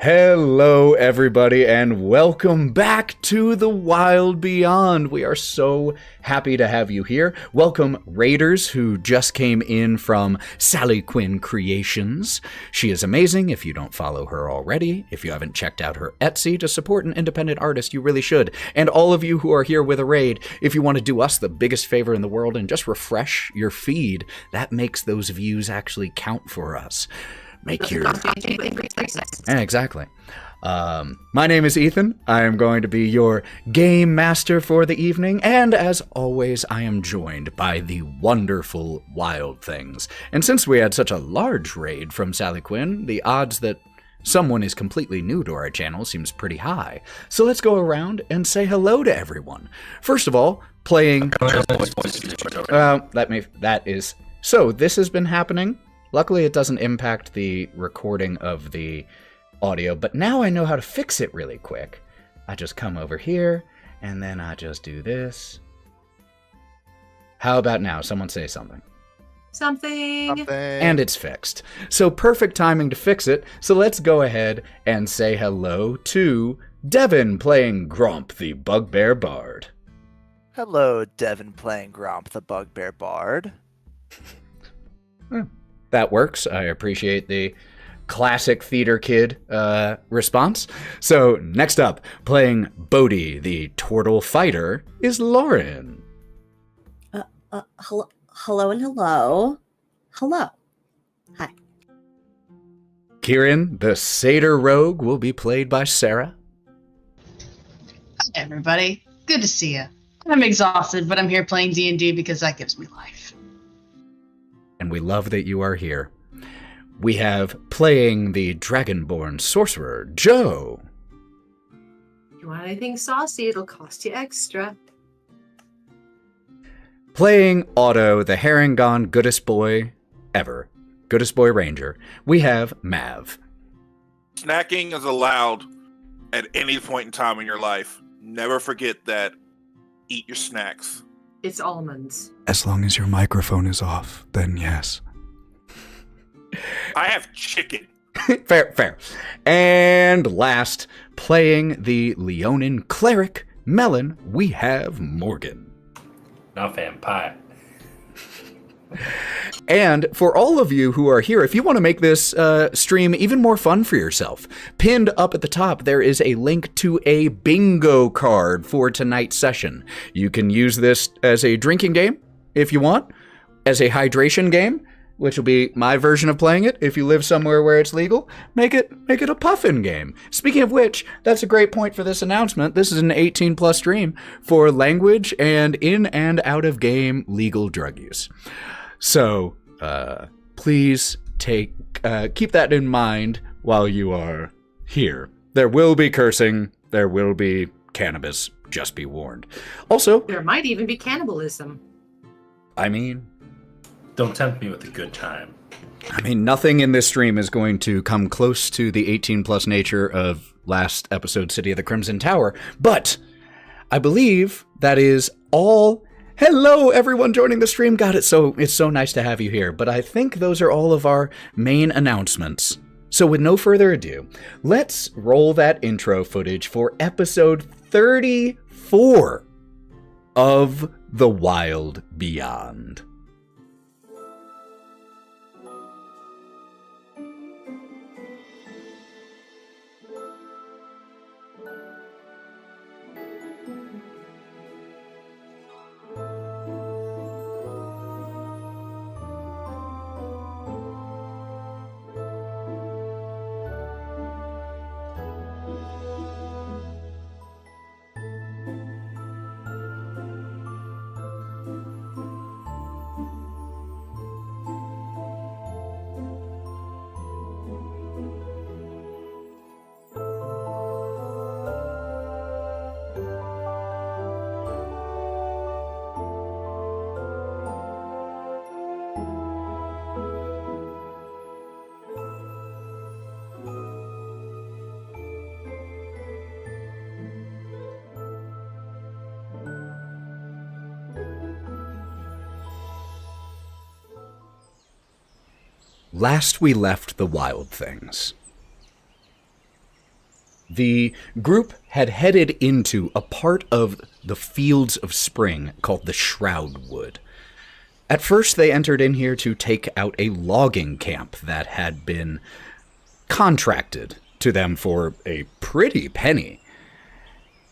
Hello, everybody, and welcome back to the Wild Beyond. We are so happy to have you here. Welcome, Raiders, who just came in from Sally Quinn Creations. She is amazing. If you don't follow her already, if you haven't checked out her Etsy to support an independent artist, you really should. And all of you who are here with a raid, if you want to do us the biggest favor in the world and just refresh your feed, that makes those views actually count for us. Make your... Yeah, exactly. My name is Ethan. I am going to be your game master for the evening, and as always, I am joined by the wonderful Wild Things. And since we had such a large raid from Sally Quinn, the odds that someone is completely new to our channel seems pretty high. So let's go around and say hello to everyone. First of all, playing... So this has been happening. Luckily, it doesn't impact the recording of the audio, but now I know how to fix it really quick. I just come over here, and then I just do this. How about now? Someone say something. Something. And it's fixed. So perfect timing to fix it, so let's go ahead and say hello to Devon playing Gromp, the Bugbear Bard. Hello, Devon playing Gromp, the Bugbear Bard. That works. I appreciate the classic theater kid response. So next up, playing Bodie, the turtle fighter, is Lauren. Hello and hello. Hello. Hi. Kieren, the satyr rogue, will be played by Sarah. Hi, everybody. Good to see you. I'm exhausted, but I'm here playing D&D because that gives me life. And we love that you are here. We have playing the Dragonborn sorcerer, Joe. If you want anything saucy, it'll cost you extra. Playing Otto, the herringon goodest boy ever, goodest boy ranger, we have Mav. Snacking is allowed at any point in time in your life. Never forget that. Eat your snacks. It's almonds. As long as your microphone is off, then yes. I have chicken. Fair. And last, playing the Leonin cleric, Melon, we have Morgan. Not vampire. And for all of you who are here, if you want to make this stream even more fun for yourself, pinned up at the top, there is a link to a bingo card for tonight's session. You can use this as a drinking game, if you want, as a hydration game, which will be my version of playing it. If you live somewhere where it's legal, make it a puffin game. Speaking of which, that's a great point for this announcement. This is an 18+ stream for language and in and out of game legal drug use. So, please keep that in mind while you are here. There will be cursing. There will be cannabis. Just be warned. Also, There might even be cannibalism. I mean, Don't tempt me with a good time. nothing in this stream is going to come close to the 18+ nature of last episode, City of the Crimson Tower, but I believe that is all. Hello, everyone joining the stream. God, it's so nice to have you here. But I think those are all of our main announcements. So with no further ado, let's roll that intro footage for episode 34 of The Wild Beyond. Last we left the Wild Things, The group had headed into a part of the Fields of Spring called the Shroud Wood. At first, they entered in here to take out a logging camp that had been contracted to them for a pretty penny.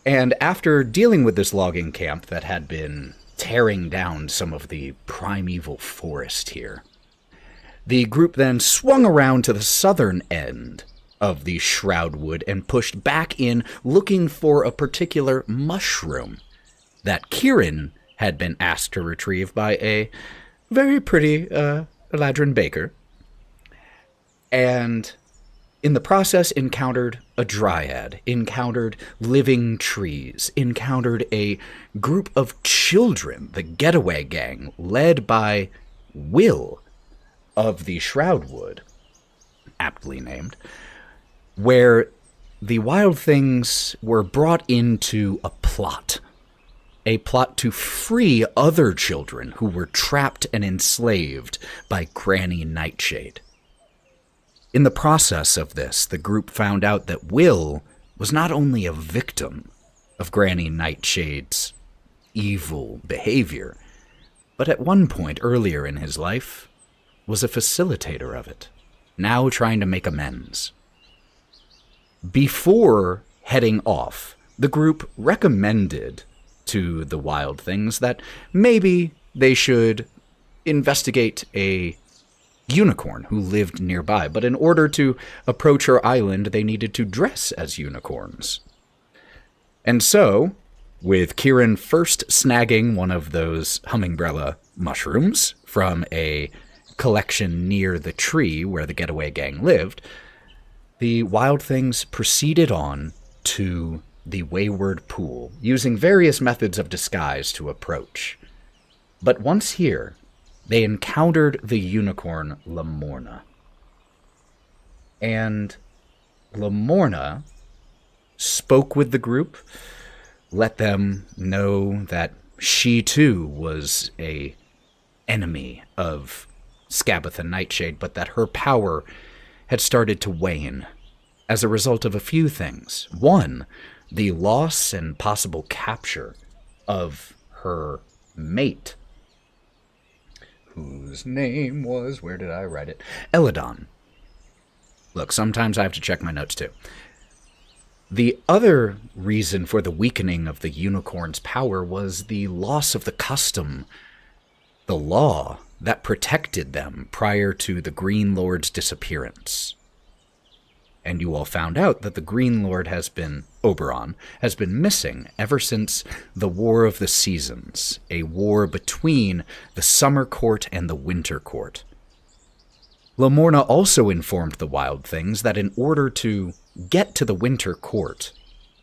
And after dealing with this logging camp that had been tearing down some of the primeval forest here, the group then swung around to the southern end of the Shroud Wood and pushed back in looking for a particular mushroom that Kieren had been asked to retrieve by a very pretty Eladrin baker. And in the process encountered a dryad, encountered living trees, encountered a group of children, the Getaway Gang, led by Will of the Shroud Wood, aptly named, where the wild things were brought into a plot to free other children who were trapped and enslaved by Granny Nightshade. In the process of this, the group found out that Will was not only a victim of Granny Nightshade's evil behavior, but at one point earlier in his life was a facilitator of it, now trying to make amends. Before heading off, the group recommended to the wild things that maybe they should investigate a unicorn who lived nearby, but in order to approach her island, they needed to dress as unicorns. And so, with Kieren first snagging one of those hummingbrella mushrooms from a collection near the tree where the Getaway Gang lived, the wild things proceeded on to the Wayward Pool, using various methods of disguise to approach. But once here, they encountered the unicorn Lamorna. And Lamorna spoke with the group, let them know that she too was a enemy of Scabatha Nightshade, but that her power had started to wane as a result of a few things. One, the loss and possible capture of her mate, whose name was, where did I write it? Eladon. Look, sometimes I have to check my notes too. The other reason for the weakening of the unicorn's power was the loss of the custom, the law that protected them prior to the Green Lord's disappearance. And you all found out that the Green Lord Oberon, has been missing ever since the War of the Seasons, a war between the Summer Court and the Winter Court. Lamorna also informed the Wild Things that in order to get to the Winter Court,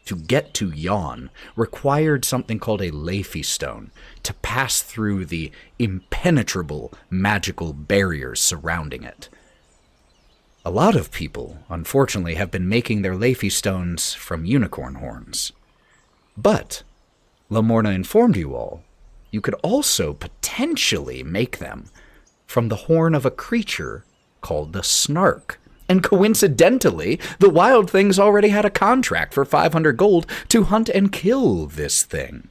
to get to Yon, required something called a Leafy Stone to pass through the impenetrable magical barriers surrounding it. A lot of people, unfortunately, have been making their Leafy Stones from unicorn horns. But, Lamorna informed you all, you could also potentially make them from the horn of a creature called the Snark. And coincidentally, the Wild Things already had a contract for 500 gold to hunt and kill this thing.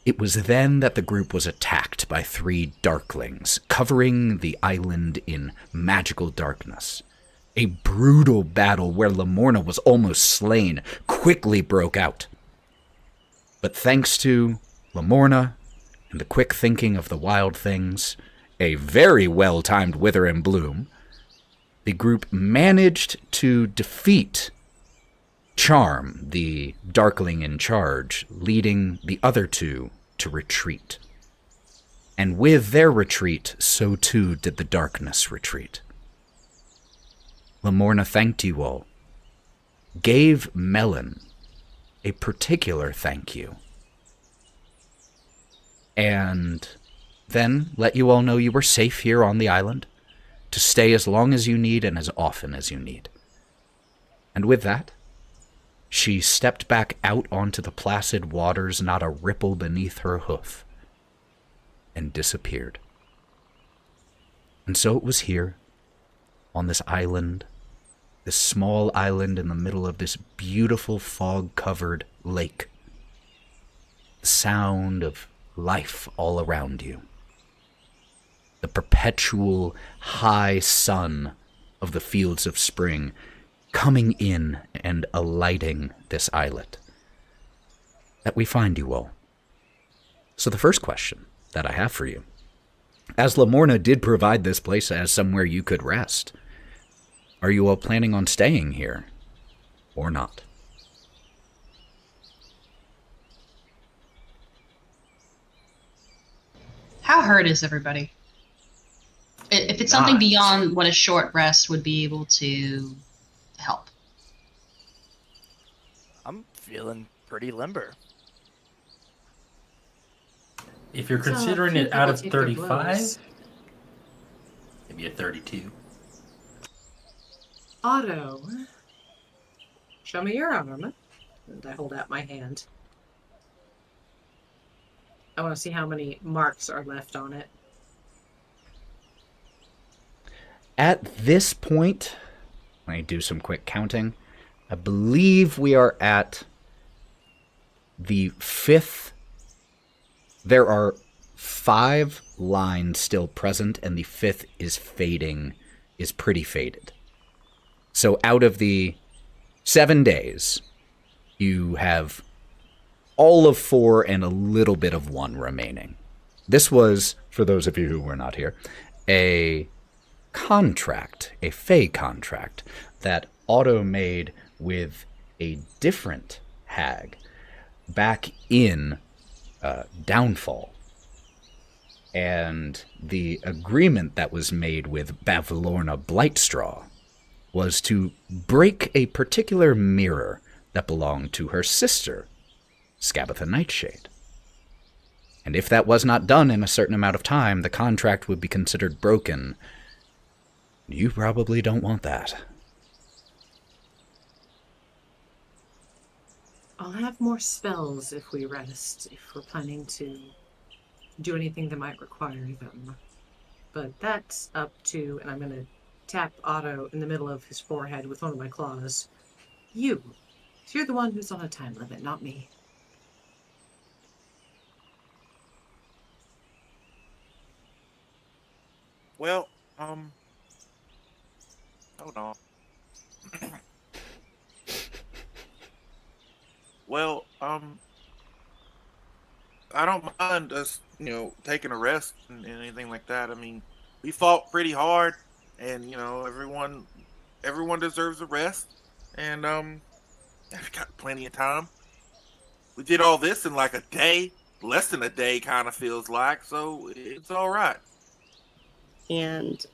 It was then that the group was attacked by 3 darklings, covering the island in magical darkness. A brutal battle where Lamorna was almost slain quickly broke out. But thanks to Lamorna and the quick thinking of the Wild Things, a very well-timed Wither and Bloom, the group managed to defeat Charm, the Darkling in charge, leading the other 2 to retreat. And with their retreat, so too did the darkness retreat. Lamorna thanked you all, gave Melon a particular thank you, and then let you all know you were safe here on the island, to stay as long as you need and as often as you need. And with that, she stepped back out onto the placid waters, not a ripple beneath her hoof, and disappeared. And so it was here, on this island, This small island in the middle of this beautiful fog-covered lake. The sound of life all around you. The perpetual high sun of the fields of spring coming in and alighting this islet. That we find you all. So the first question that I have for you, as Lamorna did provide this place as somewhere you could rest, are you all planning on staying here or not? How hurt is everybody? If it's something beyond what a short rest would be able to help. I'm feeling pretty limber. If you're So, considering few it out people of take their 35, blows. maybe a 32. Otto, show me your arm. And I hold out my hand. I want to see how many marks are left on it. At this point, let me do some quick counting. I believe we are at the 5th. There are 5 lines still present, and the 5th is fading, is pretty faded. So out of the 7 days, you have all of 4 and a little bit of 1 remaining. This was, for those of you who were not here, a contract, a Fey contract, that Otto made with a different hag back in Downfall. And the agreement that was made with Bavlorna Blightstraw was to break a particular mirror that belonged to her sister, Scabatha Nightshade. And if that was not done in a certain amount of time, the contract would be considered broken. You probably don't want that. I'll have more spells if we rest, if we're planning to do anything that might require them. But that's up to, and I'm going to tap Otto in the middle of his forehead with one of my claws. You. So you're the one who's on a time limit, not me. Well, hold on. Well, I don't mind us, taking a rest and anything like that. I mean, we fought pretty hard, and everyone deserves a rest, and we've got plenty of time. We did all this in like a day, less than a day, kind of feels like, so it's all right. And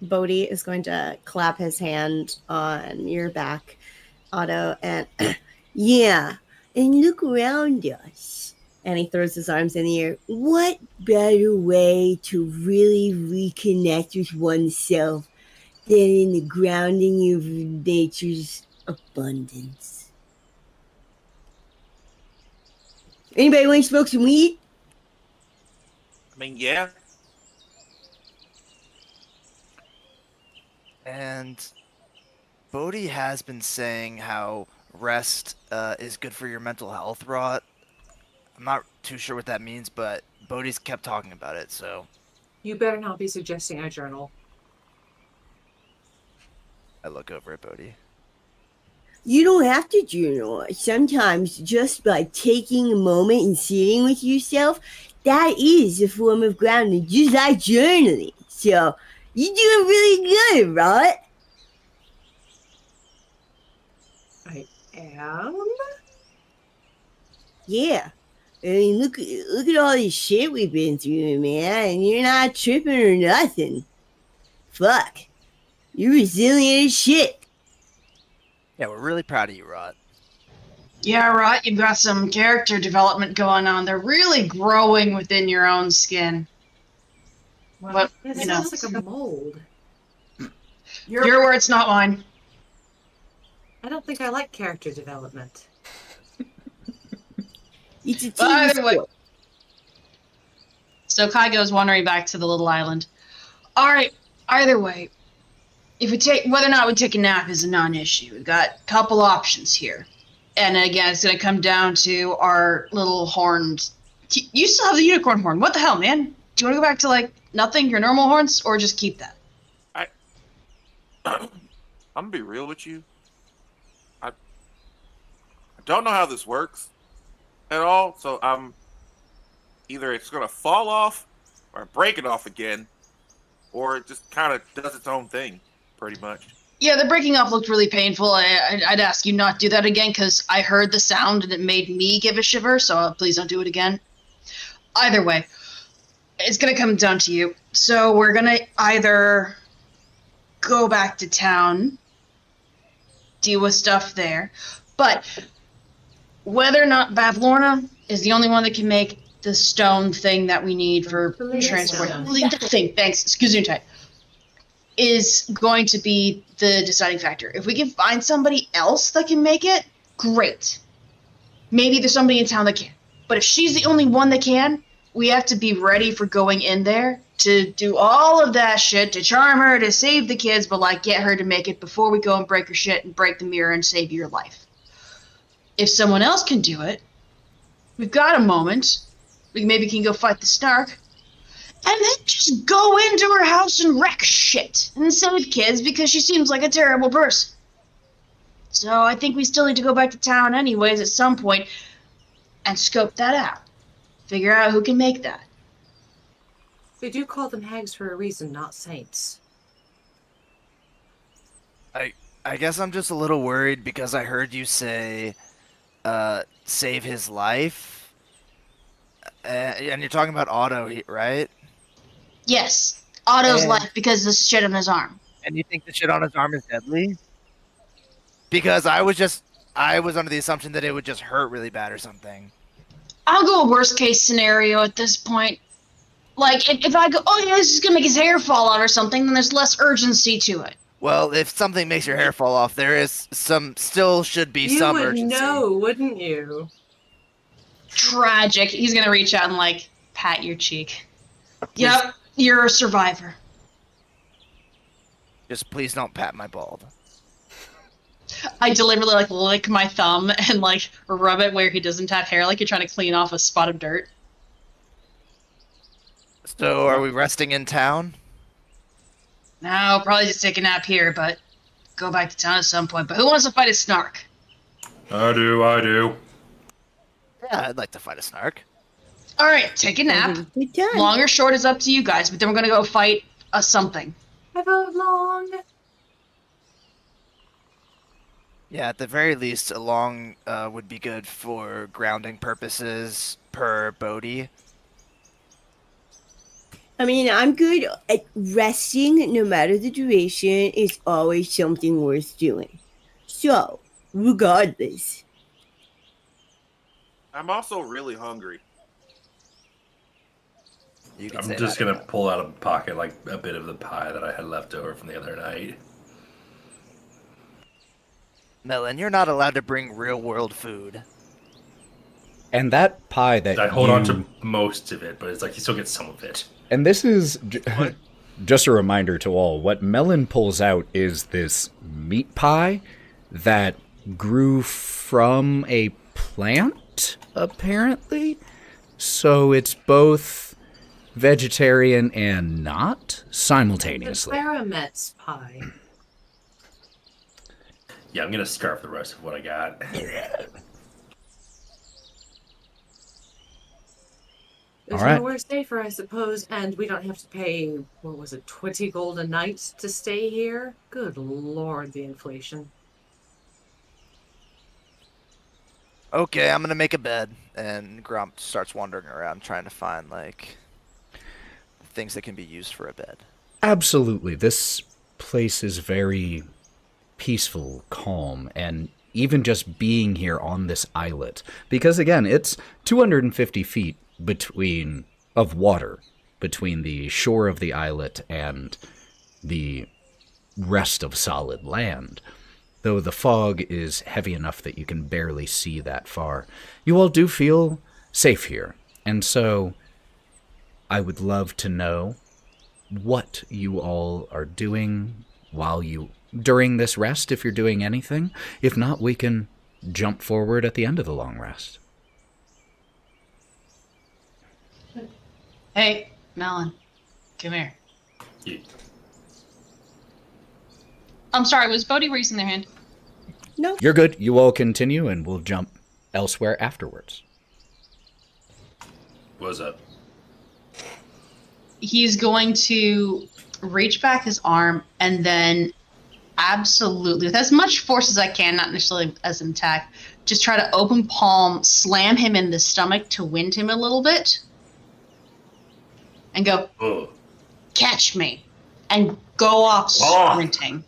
Bodie is going to clap his hand on your back, Otto, and yeah, and look around us. And he throws his arms in the air. What better way to really reconnect with oneself than in the grounding of nature's abundance? Anybody want to smoke some weed? I mean, yeah. And Bodie has been saying how rest is good for your mental health, Wraught. I'm not too sure what that means, but Bodie's kept talking about it, so You better not be suggesting I journal. I look over at Bodie. You don't have to journal. Sometimes just by taking a moment and sitting with yourself, that is a form of grounding, just like journaling. So, you're doing really good, right? I am? Yeah. I mean, look at all this shit we've been through, man, and you're not tripping or nothing. Fuck. You're resilient as shit. Yeah, we're really proud of you, Wraught. Yeah, right. You've got some character development going on. They're really growing within your own skin. But, It you know, sounds like a mold. your words, not mine. I don't think I like character development. It's a But either team way. sport. So Kai goes wandering back to the little island. All right. Either way, if we take whether or not we take a nap is a non-issue. We've got a couple options here, and again, it's going to come down to our little horned. You still have the unicorn horn. What the hell, man? Do you want to go back to like nothing, your normal horns, or just keep that? I'm gonna be real with you. I don't know how this works at all, so I'm either it's gonna fall off or break it off again, or it just kind of does its own thing, pretty much. Yeah, the breaking off looked really painful. I'd ask you not do that again because I heard the sound and it made me give a shiver. So please don't do it again. Either way, it's gonna come down to you. So we're gonna either go back to town, deal with stuff there, but whether or not Bavlorna is the only one that can make the stone thing that we need for transport, thanks, excuse me, type, is going to be the deciding factor. If we can find somebody else that can make it, great. Maybe there's somebody in town that can. But if she's the only one that can, we have to be ready for going in there to do all of that shit, to charm her, to save the kids, but like get her to make it before we go and break her shit and break the mirror and save your life. If someone else can do it, we've got a moment. We maybe can go fight the Snark, and then just go into her house and wreck shit and save kids because she seems like a terrible person. So I think we still need to go back to town anyways at some point and scope that out. Figure out who can make that. They do call them hags for a reason, not saints. I guess I'm just a little worried because I heard you say, save his life. And you're talking about Otto, right? Yes, Otto's And- life because of the shit on his arm. And you think the shit on his arm is deadly? Because I was under the assumption that it would just hurt really bad or something. I'll go worst case scenario at this point. Like, if I go, oh yeah, this is gonna make his hair fall out or something, then there's less urgency to it. Well, if something makes your hair fall off, there is still should be You some would urgency. know, wouldn't you? Tragic. He's gonna reach out and, like, pat your cheek. Yep, you're a survivor. Just please don't pat my bald. I deliberately, like, lick my thumb and, like, rub it where he doesn't have hair, like you're trying to clean off a spot of dirt. So, are we resting in town? No, probably just take a nap here, but go back to town at some point. But who wants to fight a Snark? I do. Yeah, I'd like to fight a Snark. Alright, take a nap. Good time. Long or short is up to you guys, but then we're gonna go fight a something. I vote long. Yeah, at the very least, a long would be good for grounding purposes per Bodie. I mean, I'm good at resting, no matter the duration, is always something worth doing. So, regardless. I'm also really hungry. You can I'm say just that. gonna pull out of my pocket like a bit of the pie that I had left over from the other night. Melon, you're not allowed to bring real world food. And that pie that I hold on to most of it, but it's like you still get some of it. And this is just a reminder to all. What Melon pulls out is this meat pie that grew from a plant, apparently. So it's both vegetarian and not The simultaneously. Clarimet's pie. Yeah, I'm gonna scarf the rest of what I got. There's All right. nowhere safer, I suppose, and we don't have to pay, what was it, 20 gold a night to stay here? Good lord, the inflation. Okay, I'm gonna make a bed, and Gromp starts wandering around trying to find like things that can be used for a bed. Absolutely. This place is very peaceful, calm, and even just being here on this islet. Because again, it's 250 feet of water between the shore of the islet and the rest of solid land. Though the fog is heavy enough that you can barely see that far. You all do feel safe here. And so I would love to know what you all are doing, during this rest if you're doing anything. If not, we can jump forward at the end of the long rest. Hey, Melon, come here. Yeah. I'm sorry, was Bodie raising their hand? No. You're good. You all continue, and we'll jump elsewhere afterwards. What's up? He's going to reach back his arm and then absolutely, with as much force as I can, not necessarily as an attack, just try to open palm, slam him in the stomach to wind him a little bit, and go, Oh. catch me, and go off sprinting.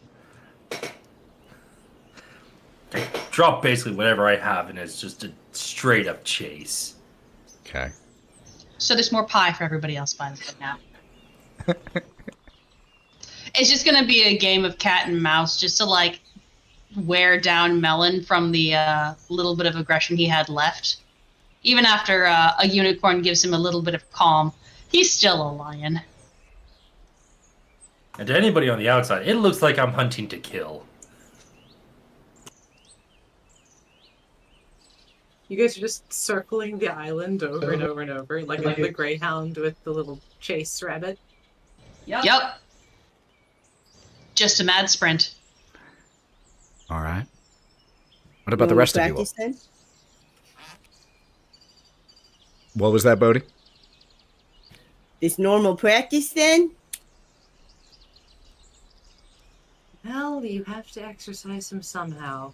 Drop basically whatever I have, and it's just a straight up chase. Okay. So there's more pie for everybody else by the way now. It's just going to be a game of cat and mouse just to, like, wear down Melon from the little bit of aggression he had left. Even after a unicorn gives him a little bit of calm, he's still a lion. And to anybody on the outside, it looks like I'm hunting to kill. You guys are just circling the island over and over and over, like the greyhound with the little chase rabbit. Yep. Just a mad sprint. All right. What about the rest of you all? Practice then? What was that, Bodie? This normal practice then? Well, you have to exercise him somehow.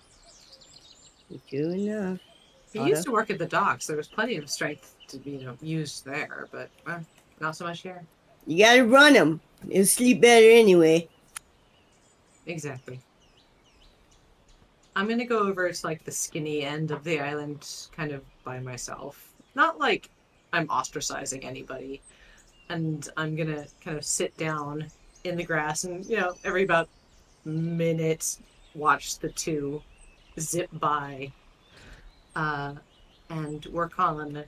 True enough. He Otto? used to work at the docks. There was plenty of strength to be, used there, but not so much here. You gotta run him. He'll sleep better anyway. Exactly. I'm gonna go over to like the skinny end of the island, kind of by myself. Not like I'm ostracizing anybody. And I'm gonna kind of sit down in the grass and, every about minute watch the two zip by and work on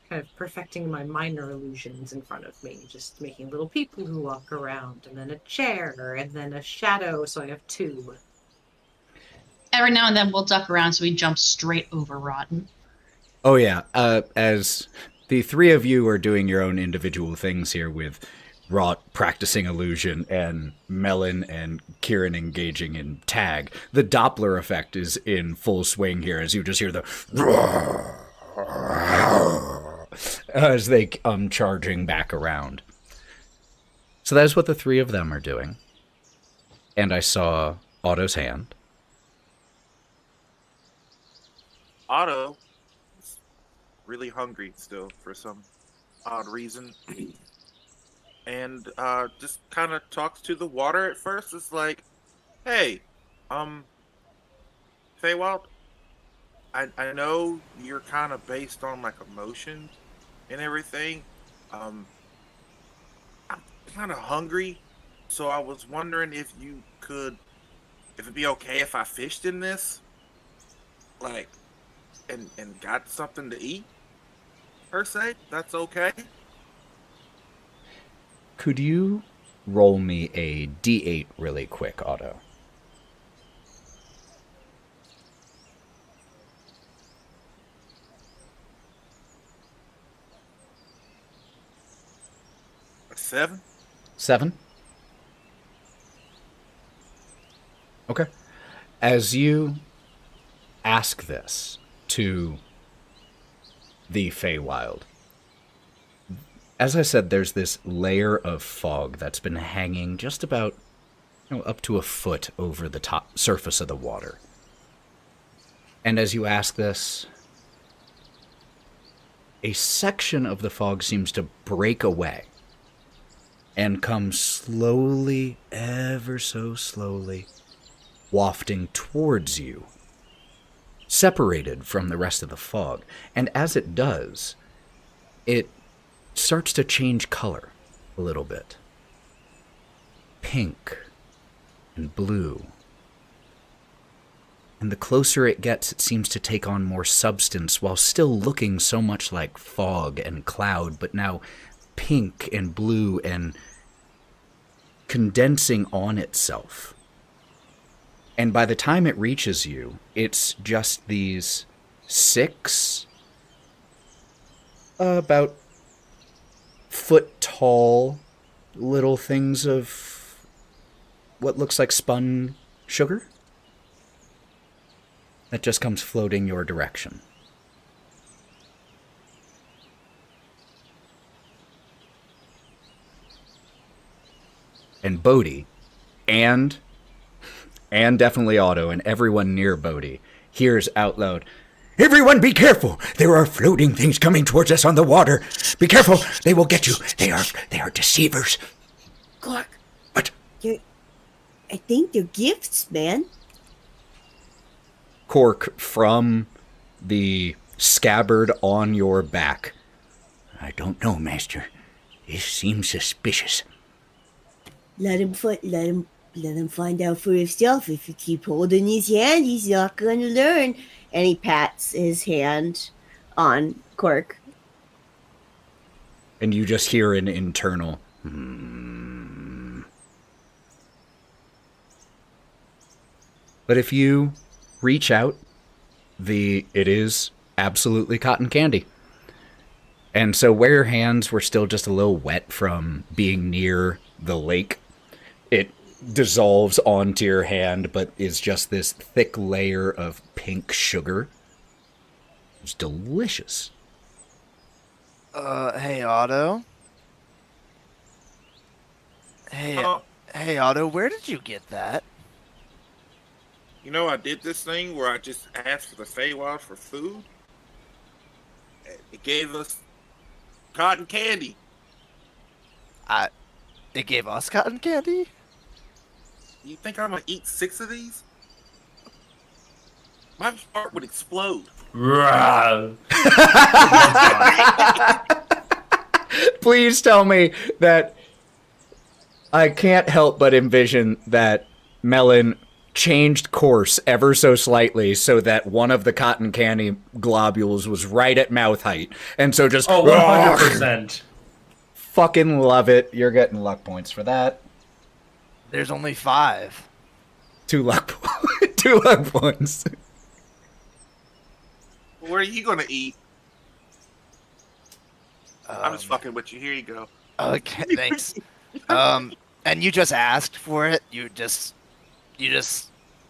kind of perfecting my minor illusions in front of me, just making little people who walk around, and then a chair, and then a shadow, so I have two. Every now and then we'll duck around so we jump straight over Rotten. Oh, yeah. As the three of you are doing your own individual things here with Wraught practicing illusion and Melon and Kieren engaging in tag, the Doppler effect is in full swing here as you just hear the as they come charging back around. So that is what the three of them are doing. And I saw Otto's hand. Otto is really hungry still for some odd reason. And just kind of talks to the water at first. It's like, hey, Feywild, I know you're kind of based on like emotions and everything. I'm kind of hungry, so I was wondering if it'd be okay if I fished in this, like, and got something to eat, per se. That's okay. Could you roll me a D8 really quick, Otto? A 7? 7? Okay. As you ask this to the Feywild, as I said, there's this layer of fog that's been hanging just about up to a foot over the top surface of the water. And as you ask this, a section of the fog seems to break away and come slowly, ever so slowly, wafting towards you, separated from the rest of the fog. And as it does, it starts to change color a little bit. Pink and blue. And the closer it gets, it seems to take on more substance while still looking so much like fog and cloud, but now pink and blue and condensing on itself And by the time it reaches you, it's just these 6 about foot tall little things of what looks like spun sugar that just comes floating your direction. And Bodie, and definitely Otto, and everyone near Bodie, hears out loud, "Everyone be careful! There are floating things coming towards us on the water. Be careful! They will get you. They are deceivers." Clark. What? I think they're gifts, man. Cork from the scabbard on your back. "I don't know, Master. This seems suspicious." Let him find out for himself. If you keep holding his hand, he's not going to learn. And he pats his hand on Cork. And you just hear an internal, But if you reach out, it is absolutely cotton candy. And so where your hands were still just a little wet from being near the lake, it dissolves onto your hand, but is just this thick layer of pink sugar. It's delicious. Hey, Otto. Hey, Otto, where did you get that? You know, I did this thing where I just asked for the Feywild for food. It gave us cotton candy. It gave us cotton candy? You think I'm gonna eat 6 of these? My heart would explode. Please tell me that I can't help but envision that Melon changed course ever so slightly so that one of the cotton candy globules was right at mouth height. And so just... Oh, 100%. Fucking love it. You're getting luck points for that. There's only 5. 2 luck points. What are you gonna eat? I'm just fucking with you. Here you go. Okay, thanks. And you just asked for it? You just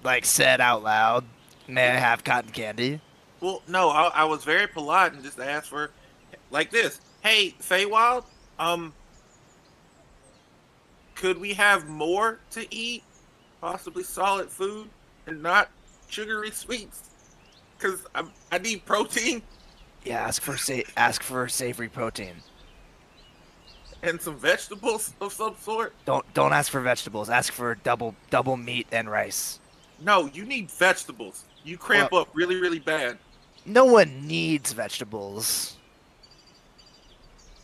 like said out loud, "May I have cotton candy?" Well, no, I was very polite and just asked for, like this. Hey, Feywild, could we have more to eat? Possibly solid food and not sugary sweets? Because I need protein Yeah, ask for savory protein. and some vegetables of some sort. Don't ask for vegetables. Ask for double meat and rice. No, you need vegetables. You cramp up really, really bad. No one needs vegetables.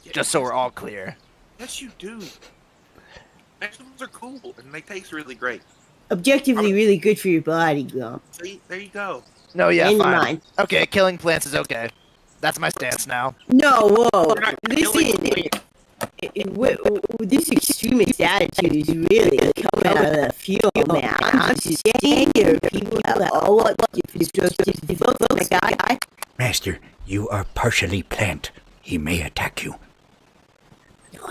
Yeah, Just so we're all clear. Yes, you do. Vegetables are cool and they taste really great. Objectively, really good for your body, Gromp. See, there you go. No, yeah, And fine. mine. Okay, killing plants is okay. That's my stance now. No, whoa. You're not killing This extremist attitude is really coming out of the field, man. I'm just saying there are people that all want destructive votes, guy. Master, you are partially plant. He may attack you. No.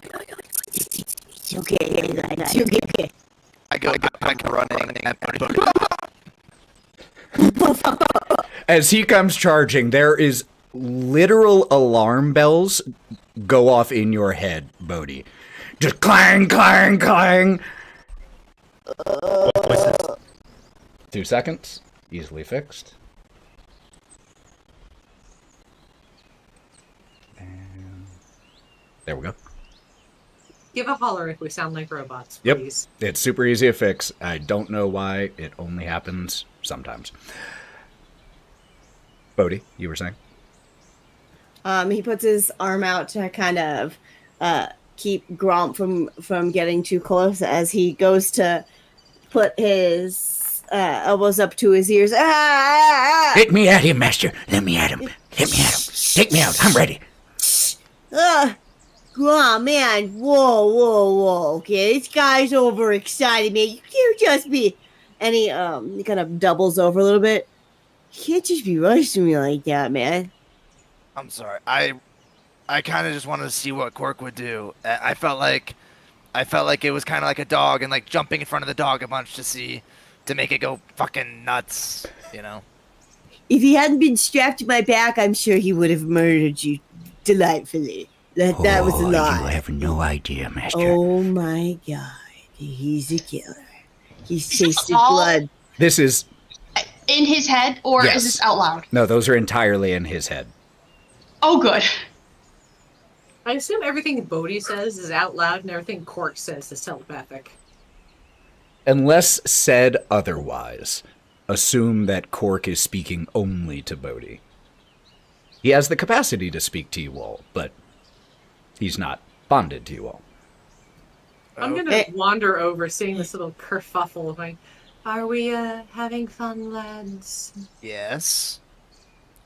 It's okay. It's okay. I go running and As he comes charging, there is literal alarm bells go off in your head, Bodie. Just clang, clang, clang. 2 seconds. Easily fixed. And there we go. Give a holler if we sound like robots, Yep. please. It's super easy to fix. I don't know why. It only happens sometimes. Bodie, you were saying? He puts his arm out to kind of keep Gromp from getting too close as he goes to put his elbows up to his ears. Take me at him, Master. Let me at him. Let me at him. Take me out. I'm ready. Gromp, man. Whoa. Okay, this guy's overexcited, man. You can't just be And he kind of doubles over a little bit. You can't just be rushing me like that, man. I'm sorry. I kind of just wanted to see what Cork would do. I felt like it was kind of like a dog and like jumping in front of the dog a bunch to make it go fucking nuts, you know. If he hadn't been strapped to my back, I'm sure he would have murdered you delightfully. That was a lie. You have no idea, Master. Oh my god, he's a killer. He's Is this tasted all- blood. This is... In his head, or Yes. is this out loud? No, those are entirely in his head. Oh, good. I assume everything Bodie says is out loud and everything Cork says is telepathic. Unless said otherwise, assume that Cork is speaking only to Bodie. He has the capacity to speak to you all, but he's not bonded to you all. I'm gonna wander over, seeing this little kerfuffle, going, "Are we having fun, lads?" Yes.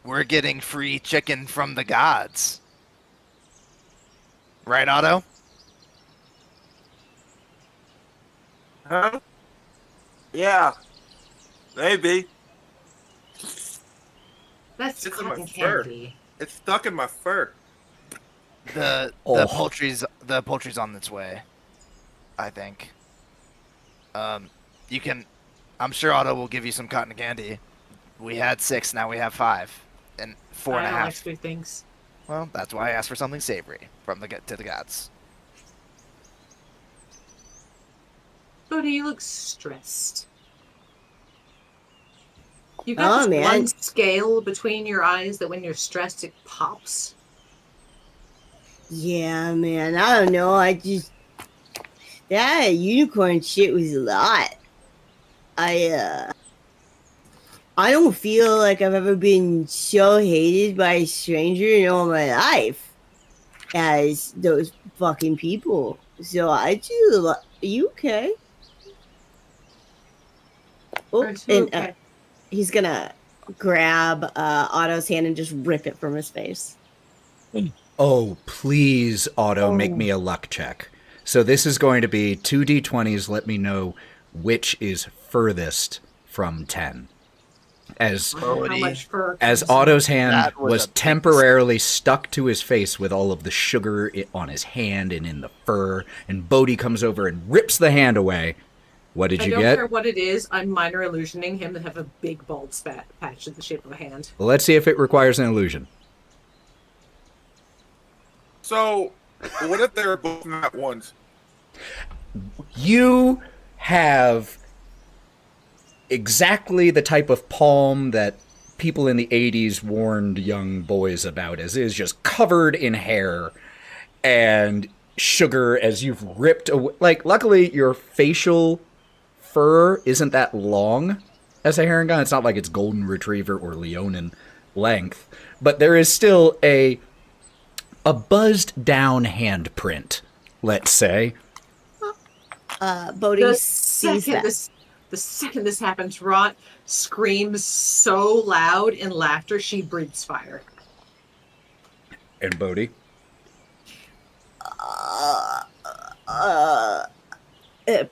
We're getting free chicken from the gods. Right, Otto? Huh? Yeah. Maybe. That's It's in my cotton fur. candy. It's stuck in my fur. The Oh. poultry's on its way. I think. You can. I'm sure Otto will give you some cotton candy. We had 6, now we have 5, and 4 and a I don't like half. sweet things. Well, that's why I asked for something savory from to the gods. Bodie, you look stressed. You got Oh, this man. one scale between your eyes that when you're stressed it pops. Yeah, man. I don't know. That unicorn shit was a lot. I don't feel like I've ever been so hated by a stranger in all my life as those fucking people. So I do a lot. Are you okay? Oh, Are you and okay? he's gonna grab Otto's hand and just rip it from his face. Oh, please, Otto, make Oh. me a luck check. So this is going to be 2d20s. Let me know which is furthest from 10. As How much fur as comes in? Otto's hand That was was a big temporarily stuck to his face with all of the sugar on his hand and in the fur, and Bodie comes over and rips the hand away. What did I you don't get? care what it is, I'm minor illusioning him to have a big bald spat patch in the shape of a hand. Well, let's see if it requires an illusion. So, what if they're both not ones? You have exactly the type of palm that people in the 80s warned young boys about, as is just covered in hair and sugar as you've ripped away. Like, luckily, your facial fur isn't that long as a herring gun. It's not like it's golden retriever or Leonin length, but there is still a buzzed down handprint, let's say. Bodie The sees second that. the second this happens, Wraught screams so loud in laughter she breathes fire. And Bodie?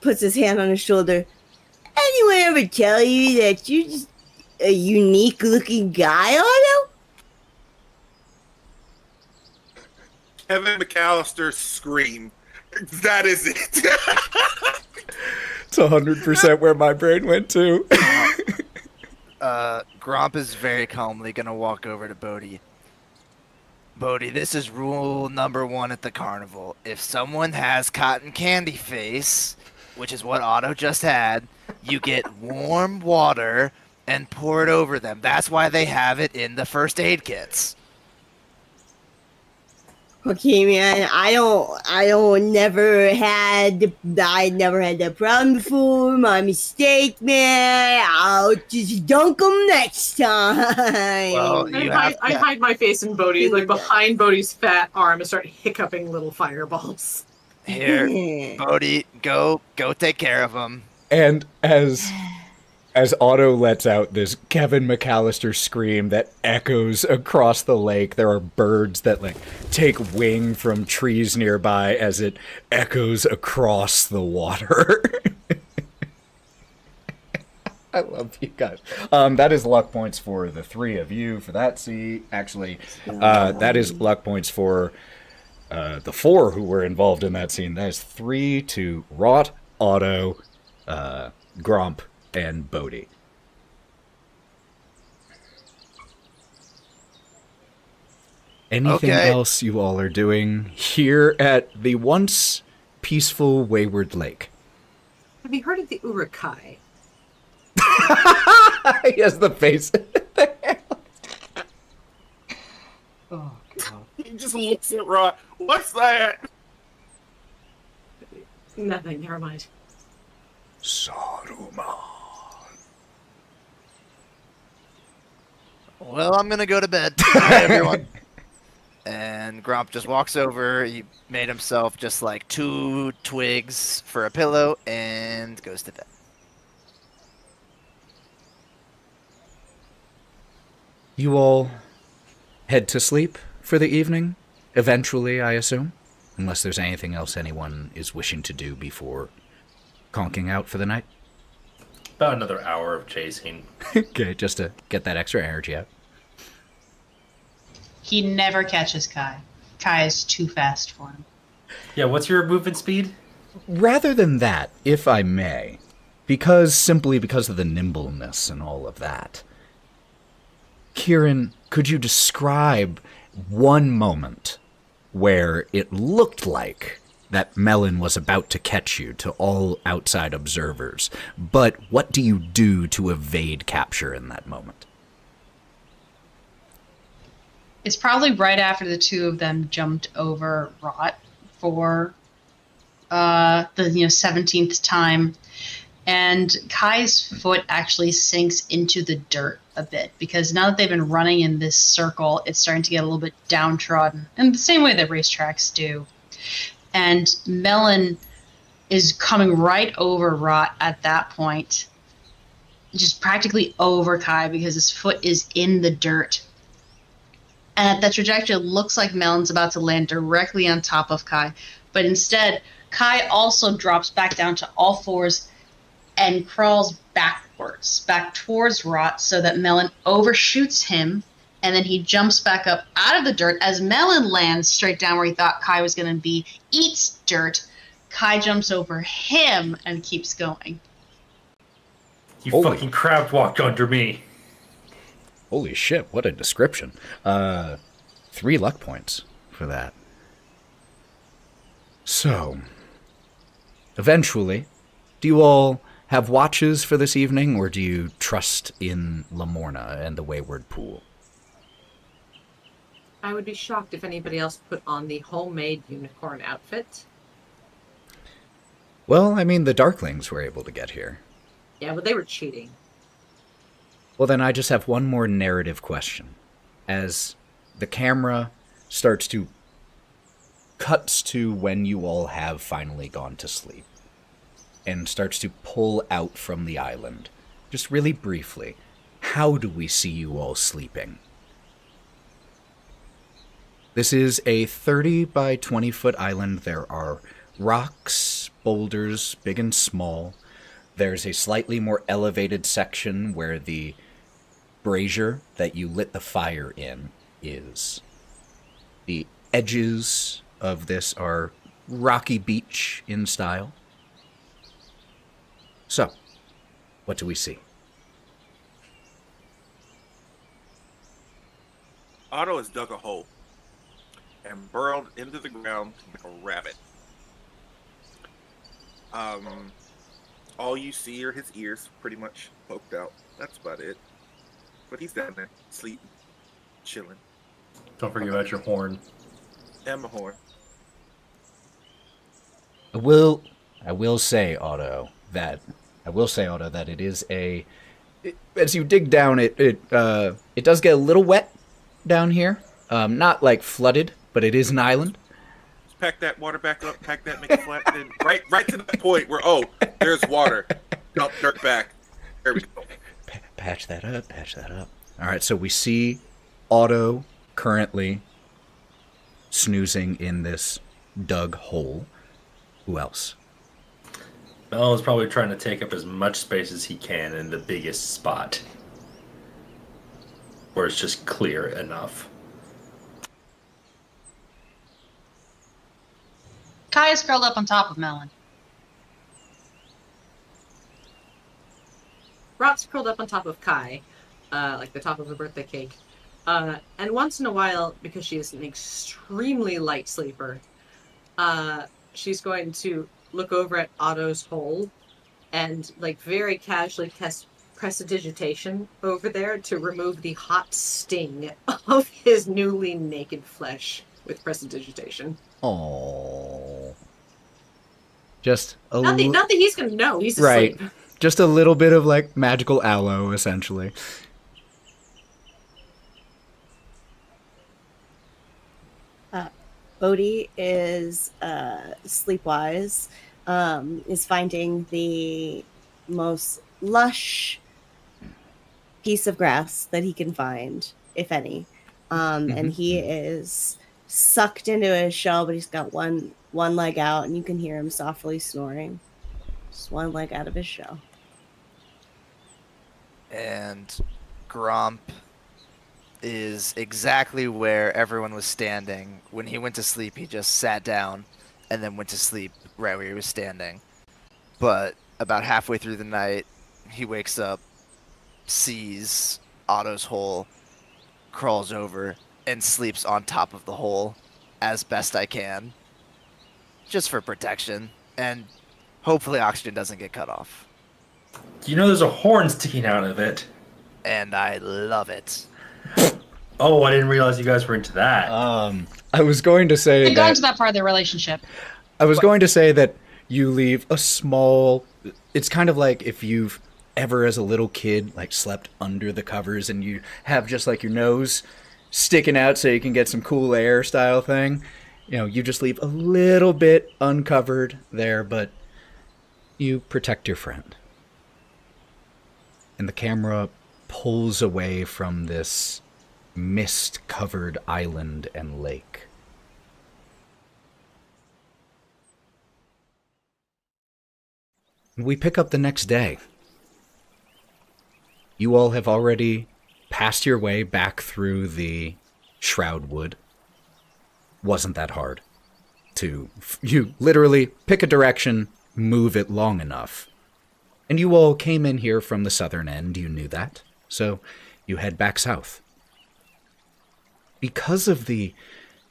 Puts his hand on his shoulder. Anyone ever tell you that you're just a unique looking guy, Otto? Kevin McAllister's scream. That is it. It's 100% where my brain went to. Gromp is very calmly gonna walk over to Bodie. Bodie, this is rule number 1 at the carnival. If someone has cotton candy face, which is what Otto just had, you get warm water and pour it over them. That's why they have it in the first aid kits. Okay, man. I never had that problem before. My mistake, man. I'll just dunk them next time. Well, I You hide, have- I hide my face in Bodie, like behind Bodie's fat arm, and start hiccuping little fireballs. Here, Bodie, go take care of them. And as Otto lets out this Kevin McAllister scream that echoes across the lake, there are birds that like take wing from trees nearby as it echoes across the water. I love you guys. That is luck points for the three of you for that scene. Actually, that is luck points for the four who were involved in that scene. That is 3 to Wraught, Otto, Gromp, and Bodie. Anything else you all are doing here at the once peaceful Wayward Lake? Have you heard of the Urukai? He has the face. Oh, God. He just looks at Wraught. What's that? Nothing, never mind. Saruman. Well, I'm gonna go to bed. Bye, everyone. And Gromp just walks over. He made himself just like 2 twigs for a pillow and goes to bed. You all head to sleep for the evening, eventually, I assume? Unless there's anything else anyone is wishing to do before conking out for the night? About another hour of chasing. Okay, just to get that extra energy out. He never catches Kai. Kai is too fast for him. Yeah, what's your movement speed? Rather than that, if I may, simply because of the nimbleness and all of that, Kieren, could you describe one moment where it looked like that Melon was about to catch you to all outside observers, but what do you do to evade capture in that moment? It's probably right after the two of them jumped over Wraught for the 17th time, and Kai's foot actually sinks into the dirt a bit because now that they've been running in this circle, it's starting to get a little bit downtrodden in the same way that racetracks do. And Melon is coming right over Wraught at that point, just practically over Kai because his foot is in the dirt. And at that trajectory, it looks like Melon's about to land directly on top of Kai. But instead, Kai also drops back down to all fours and crawls backwards, back towards Wraught, so that Melon overshoots him. And then he jumps back up out of the dirt as Melon lands straight down where he thought Kai was going to be, eats dirt. Kai jumps over him and keeps going. You fucking crab walked under me. Holy shit, what a description. 3 luck points for that. So, eventually, do you all have watches for this evening, or do you trust in Lamorna and the Wayward Pool? I would be shocked if anybody else put on the homemade unicorn outfit. Well, I mean, the Darklings were able to get here. Yeah, but they were cheating. Well, then I just have one more narrative question. As the camera cuts to when you all have finally gone to sleep, and starts to pull out from the island, just really briefly, how do we see you all sleeping? This is a 30 by 20 foot island. There are rocks, boulders, big and small. There's a slightly more elevated section where the brazier that you lit the fire in is. The edges of this are rocky beach in style. So, what do we see? Otto has dug a hole and burrowed into the ground like a rabbit. All you see are his ears pretty much poked out. That's about it. But he's down there, sleeping, chilling. Don't forget about your horn. And my horn. I will say, Otto, that it is as you dig down, it does get a little wet down here. Not like flooded, but it is an island. Just pack that water back up, make it flat, then right to the point where, there's water. Dump dirt back. There we go. Patch that up. All right, so we see Otto currently snoozing in this dug hole. Who else? Melon's probably trying to take up as much space as he can in the biggest spot, where it's just clear enough. Kai is curled up on top of Melon. Wraught's curled up on top of Kai, like the top of a birthday cake. And once in a while, because she is an extremely light sleeper, she's going to look over at Otto's hole and, like, very casually prestidigitation over there to remove the hot sting of his newly naked flesh with prestidigitation. Oh. Just a Not that he's gonna know. He's right. asleep. Just a little bit of like magical aloe, essentially. Bodie is sleepwise, is finding the most lush piece of grass that he can find, if any. And he is sucked into his shell, but he's got one leg out, and you can hear him softly snoring. Just one leg out of his shell. And Gromp is exactly where everyone was standing. When he went to sleep, he just sat down and then went to sleep right where he was standing. But about halfway through the night, he wakes up, sees Otto's hole, crawls over, and sleeps on top of the hole as best I can. Just for protection. And hopefully oxygen doesn't get cut off. Do you know there's a horn sticking out of it? And I love it. Oh, I didn't realize you guys were into that. I was going to say We've gone to that part of the relationship. I was going to say that you leave a small... It's kind of like if you've ever, as a little kid, like slept under the covers and you have just like your nose sticking out so you can get some cool air style thing. You know, you just leave a little bit uncovered there, but you protect your friend. And the camera pulls away from this mist-covered island and lake. We pick up the next day. You all have already passed your way back through the Shroud Wood. Wasn't that hard. You literally pick a direction, move it long enough. And you all came in here from the southern end, you knew that. So you head back south. Because of the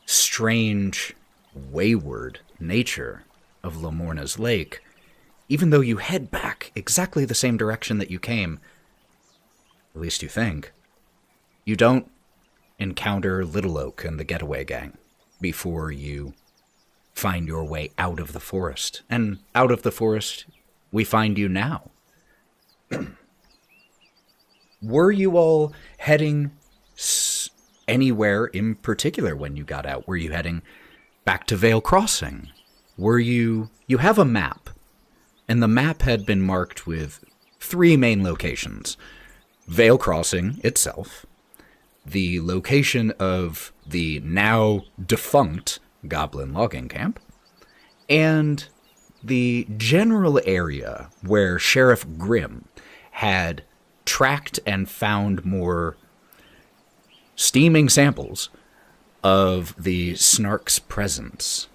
strange, wayward nature of Lamorna's Lake, even though you head back exactly the same direction that you came, at least you think, you don't encounter Little Oak and the Getaway Gang before you find your way out of the forest. And out of the forest, we find you now. Were you all heading anywhere in particular when you got out? Were you heading back to Vale Crossing? You have a map, and the map had been marked with 3 main locations. Vale Crossing itself, the location of the now defunct Goblin Logging Camp, and the general area where Sheriff Grimm had tracked and found more steaming samples of the Snark's presence.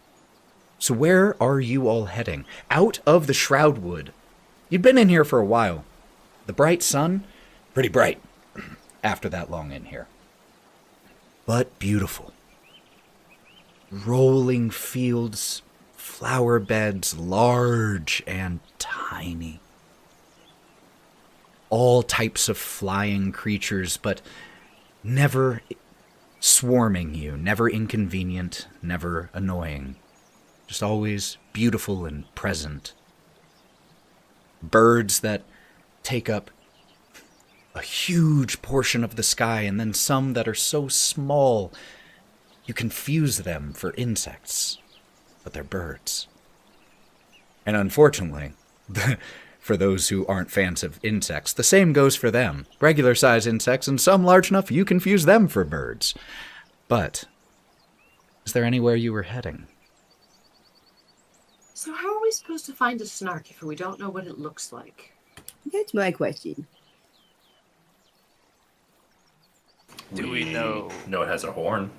So where are you all heading? Out of the Shroud Wood. You've been in here for a while. The bright sun, pretty bright after that long in here. But beautiful. Rolling fields, flower beds, large and tiny. All types of flying creatures, but never swarming you, never inconvenient, never annoying. Just always beautiful and present. Birds that take up a huge portion of the sky, and then some that are so small you confuse them for insects, but they're birds. And unfortunately, for those who aren't fans of insects, the same goes for them. Regular-sized insects, and some large enough you confuse them for birds. But is there anywhere you were heading? So how are we supposed to find a Snark if we don't know what it looks like? That's my question. Do we know? No, it has a horn.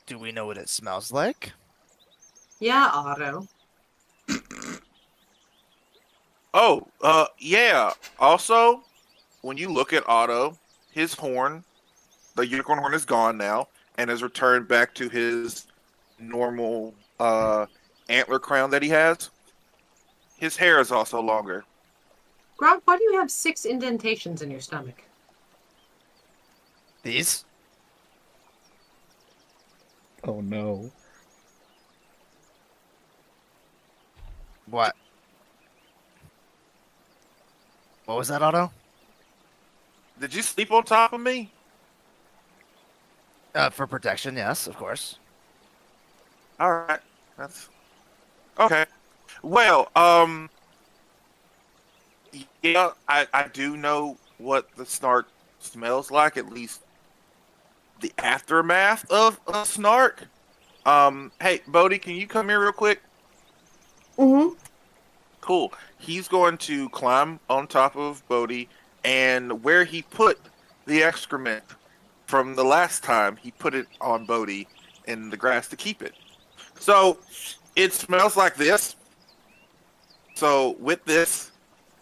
Do we know what it smells like? Yeah, Otto. Oh, yeah. Also, when you look at Otto, his horn, the unicorn horn, is gone now and has returned back to his normal antler crown that he has. His hair is also longer. Gromp, why do you have 6 indentations in your stomach? These? Oh no. What? What was that, Otto? Did you sleep on top of me? For protection, yes, of course. All right, that's okay. Well, yeah, I do know what the Snark smells like, at least the aftermath of a Snark. Hey, Bodie, can you come here real quick? Mm-hmm. Cool. He's going to climb on top of Bodie, and where he put the excrement from the last time, he put it on Bodie in the grass to keep it. So it smells like this. So with this,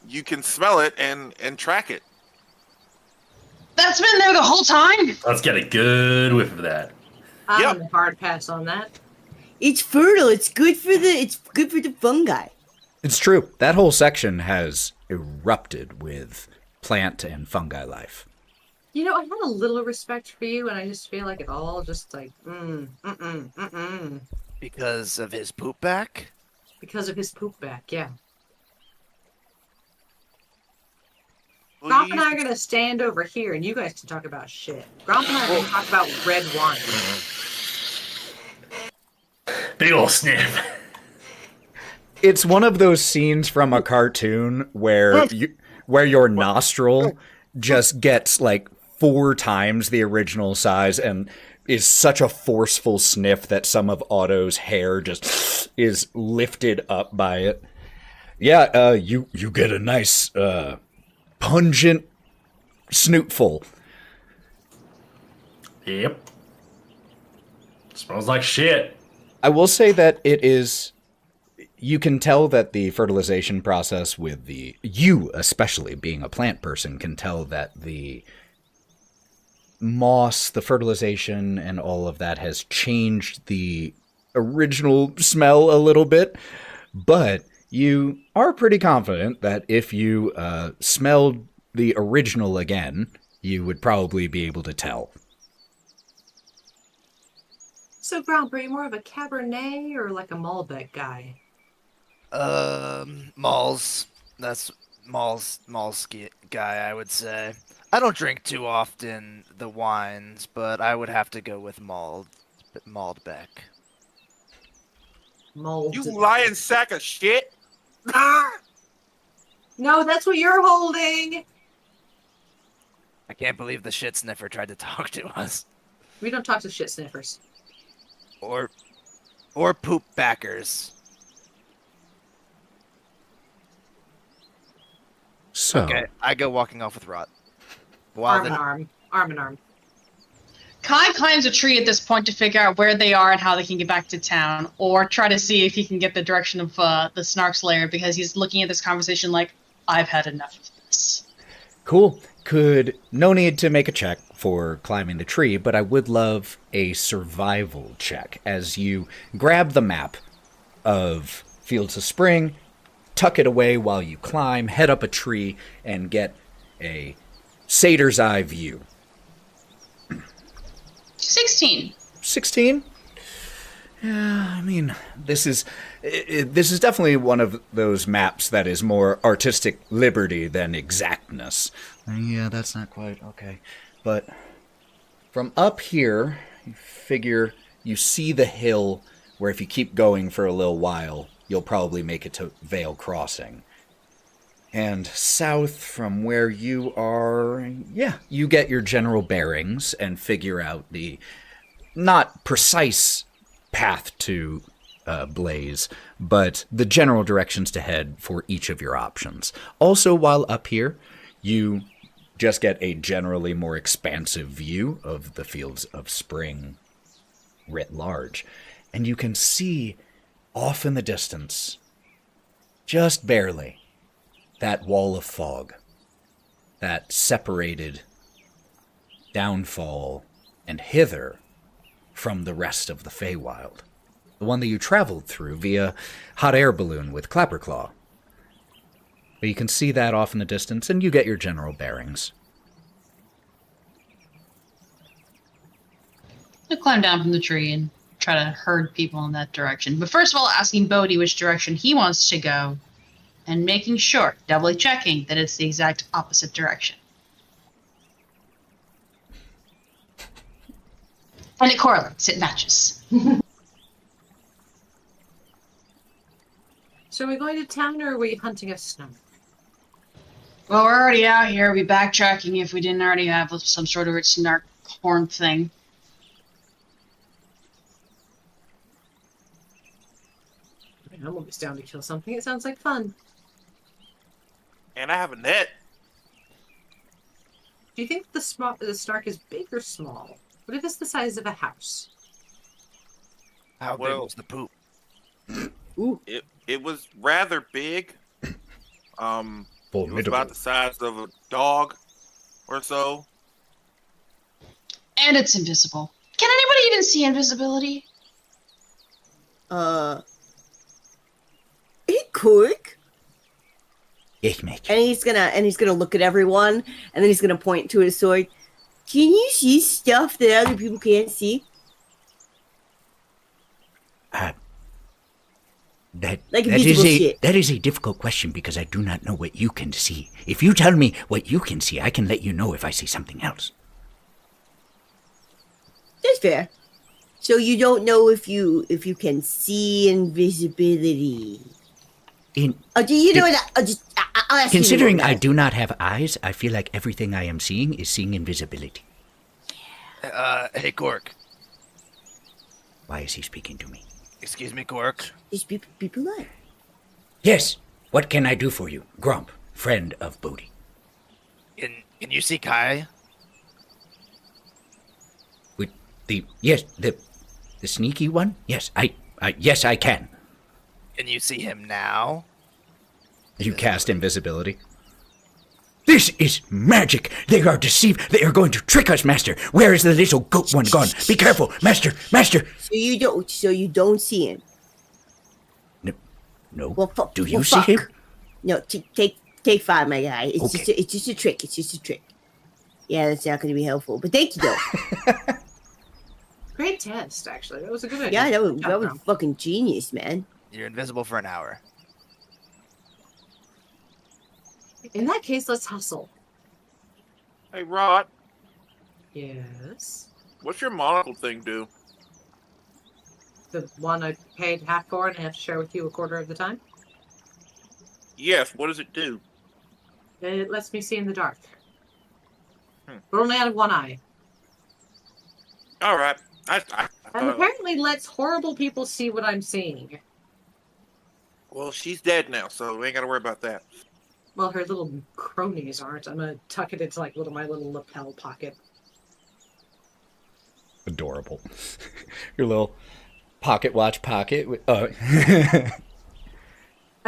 you can smell it and track it. That's been there the whole time. Let's get a good whiff of that. I'm Yep. gonna hard pass on that. It's fertile. It's good for the fungi. It's true. That whole section has erupted with plant and fungi life. You know, I had a little respect for you, and I just feel like it all just like, Because of his poop back? because of his poop back, yeah. Well, Gromp you and I are used gonna stand over here, and you guys can talk about shit. Gromp and I are gonna talk about red wine. Big ol' sniff. It's one of those scenes from a cartoon where your nostril just gets like 4 times the original size and is such a forceful sniff that some of Otto's hair just is lifted up by it. Yeah, you get a nice pungent snootful. Yep. Smells like shit. I will say that it is. You can tell that the fertilization process with you, especially being a plant person, can tell that the moss, the fertilization, and all of that has changed the original smell a little bit. But you are pretty confident that if you smelled the original again, you would probably be able to tell. So, Gromp, are you more of a Cabernet or like a Malbec guy? Malls. That's Malls guy, I would say. I don't drink too often the wines, but I would have to go with Maldbeck. Mold. You lying sack of shit. No, that's what you're holding! I can't believe the shit sniffer tried to talk to us. We don't talk to shit sniffers. Or poop backers. So, Okay, I go walking off with Wraught. Arm in arm. Arm in arm. Kai climbs a tree at this point to figure out where they are and how they can get back to town, or try to see if he can get the direction of the Snark's lair, because he's looking at this conversation like, I've had enough of this. cool. No need to make a check for climbing the tree, but I would love a survival check as you grab the map of Fields of Spring, tuck it away while you climb, head up a tree, and get a satyr's eye view. 16. 16? Yeah, I mean, this is definitely one of those maps that is more artistic liberty than exactness. Yeah, that's not quite okay. But from up here, you figure you see the hill where if you keep going for a little while, you'll probably make it to Vale Crossing. And south from where you are, yeah, you get your general bearings and figure out the not precise path to blaze, but the general directions to head for each of your options. Also, while up here, you just get a generally more expansive view of the fields of spring writ large. And you can see off in the distance, just barely, that wall of fog, that separated downfall and hither from the rest of the Feywild. The one that you traveled through via hot air balloon with Clapperclaw. But you can see that off in the distance, and you get your general bearings. I'll climb down from the tree and try to herd people in that direction. But first of all, asking Bodie which direction he wants to go, and making sure, doubly checking, that it's the exact opposite direction. And it correlates, it matches. So are we going to town or are we hunting a Snark? Well, we're already out here. We'll be backtracking if we didn't already have some sort of Snark horn thing. I mean, I'm always down to kill something. It sounds like fun. And I have a net. Do you think the Snark is big or small? What if it's the size of a house? How big was the poop? Ooh. It was rather big. It was Formidable. about the size of a dog or so. And it's invisible. Can anybody even see invisibility? Hey, Cork. Yes, mate. And he's gonna look at everyone, and then he's gonna point to his sword. Can you see stuff that other people can't see? That Like is invisible shit. that is a difficult question because I do not know what you can see. If you tell me what you can see, I can let you know if I see something else. That's fair. So you don't know if you can see invisibility. Do you know what? I'll ask Considering you I do not have eyes, I feel like everything I am seeing is seeing invisibility. Hey, Cork. Why is he speaking to me? Excuse me, Cork. Just be polite. Yes. What can I do for you, Gromp, friend of Bodie? Can you see Kai? With the sneaky one? Yes, yes, I can. Can you see him now? You cast invisibility. This is magic! They are deceived! They are going to trick us, Master! Where is the little goat one gone? Be careful! Master! Master! So you don't see him. No. Well, Do you see him? No, take 5, my guy. It's Okay. it's just a trick. It's just a trick. Yeah, that's not going to be helpful. But thank you, though. Great test, actually. That was a good idea. Yeah, that Good was job, Gromp. fucking genius, man. You're invisible for an hour. In that case, let's hustle. Hey, Wraught, Yes. what's your monocle thing do? The one I paid half for and I have to share with you a quarter of the time? Yes, what does it do? It lets me see in the dark. Hmm. But only out of one eye. All right. I And thought, apparently lets horrible people see what I'm seeing. well, she's dead now, so we ain't got to worry about that. Well, her little cronies aren't. I'm gonna tuck it into my little lapel pocket. Adorable. Your little pocket watch pocket. I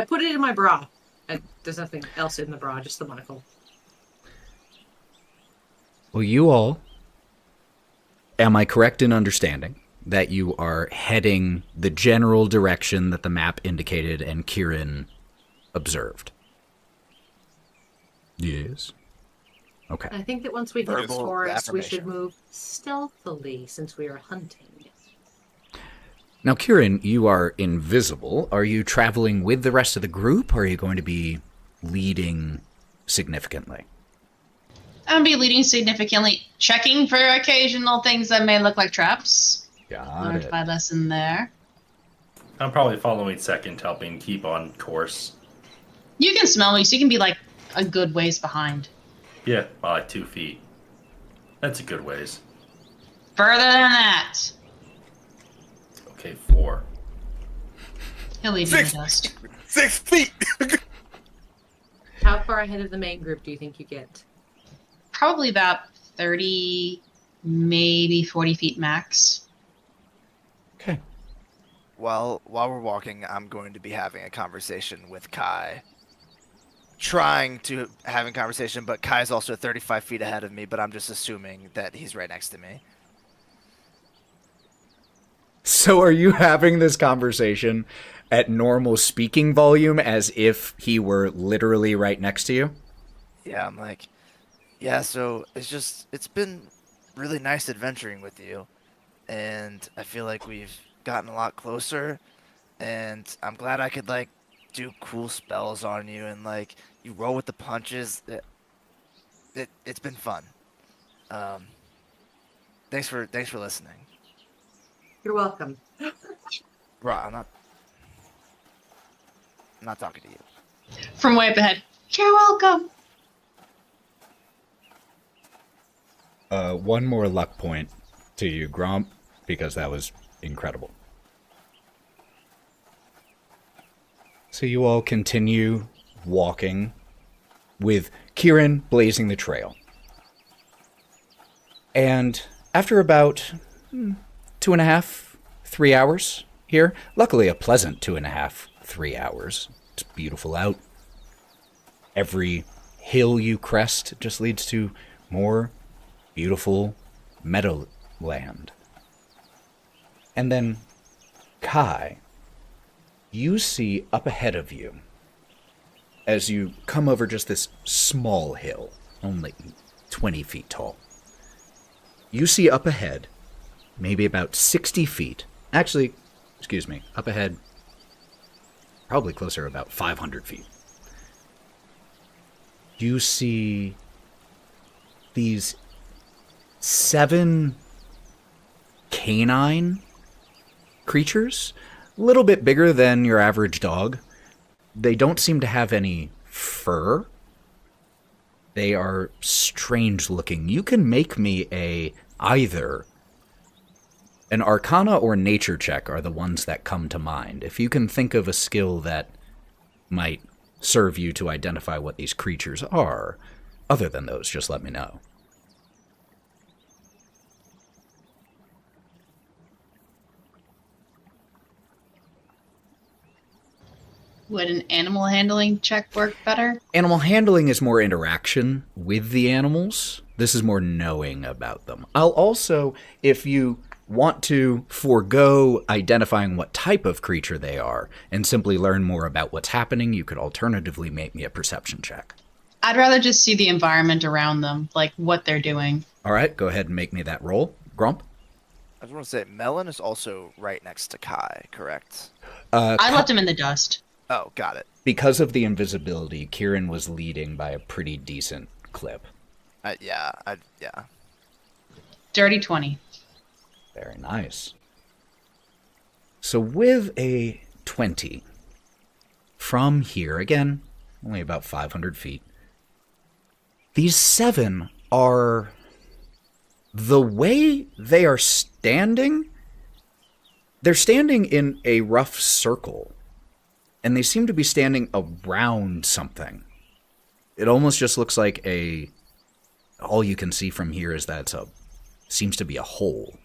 put it in my bra. And there's nothing else in the bra, just the monocle. Well, you all, am I correct in understanding that you are heading the general direction that the map indicated and Kieren observed? Yes. Okay. I think that once we hit the Verbal forest, we should affirmation. move stealthily since we are hunting. Now, Kieren, you are invisible. Are you traveling with the rest of the group, or are you going to be leading significantly? I'm be leading significantly, checking for occasional things that may look like traps. Got Learned it. my lesson there. I'm probably following second, helping keep on course. You can smell me, so you can be like a good ways behind. Yeah, by like 2 feet. That's a good ways. Further than that. Okay, 4. He'll leave you in the dust. 6 feet. How far ahead of the main group do you think you get? Probably about 30, maybe 40 feet max. Okay. While we're walking, I'm going to be having a conversation with Kai. Trying to have a conversation, but Kai's also 35 feet ahead of me, but I'm just assuming that he's right next to me. So are you having this conversation at normal speaking volume as if he were literally right next to you? Yeah, I'm like, yeah, so it's been really nice adventuring with you. And I feel like we've gotten a lot closer. And I'm glad I could, like, do cool spells on you. And, like, you roll with the punches. It's been fun. Thanks for listening. You're welcome. Bro, I'm not talking to you. From way up ahead. You're welcome. One more luck point to you, Gromp, because that was incredible. So you all continue walking with Kieren blazing the trail. And after about 2.5, 3 hours here, luckily a pleasant 2.5, 3 hours. It's beautiful out. Every hill you crest just leads to more beautiful meadowland. And then, Kai, you see up ahead of you, as you come over just this small hill, only 20 feet tall, you see up ahead, maybe about 60 feet, actually, excuse me, up ahead, probably closer, about 500 feet. You see these 7 canine creatures, a little bit bigger than your average dog. They don't seem to have any fur. They are strange looking. You can make me either an Arcana or Nature check are the ones that come to mind. If you can think of a skill that might serve you to identify what these creatures are, other than those, just let me know. Would an animal handling check work better? Animal handling is more interaction with the animals. This is more knowing about them. I'll also, if you want to forego identifying what type of creature they are and simply learn more about what's happening, you could alternatively make me a perception check. I'd rather just see the environment around them, like what they're doing. All right, go ahead and make me that roll. Gromp? I just want to say, Melon is also right next to Kai, correct? I left him in the dust. Oh, got it. Because of the invisibility, Kieren was leading by a pretty decent clip. Yeah. Dirty 20. Very nice. So with a 20, from here, again, only about 500 feet, these 7 are... The way they are standing, they're standing in a rough circle. And they seem to be standing around something. It almost just looks like all you can see from here is that seems to be a hole.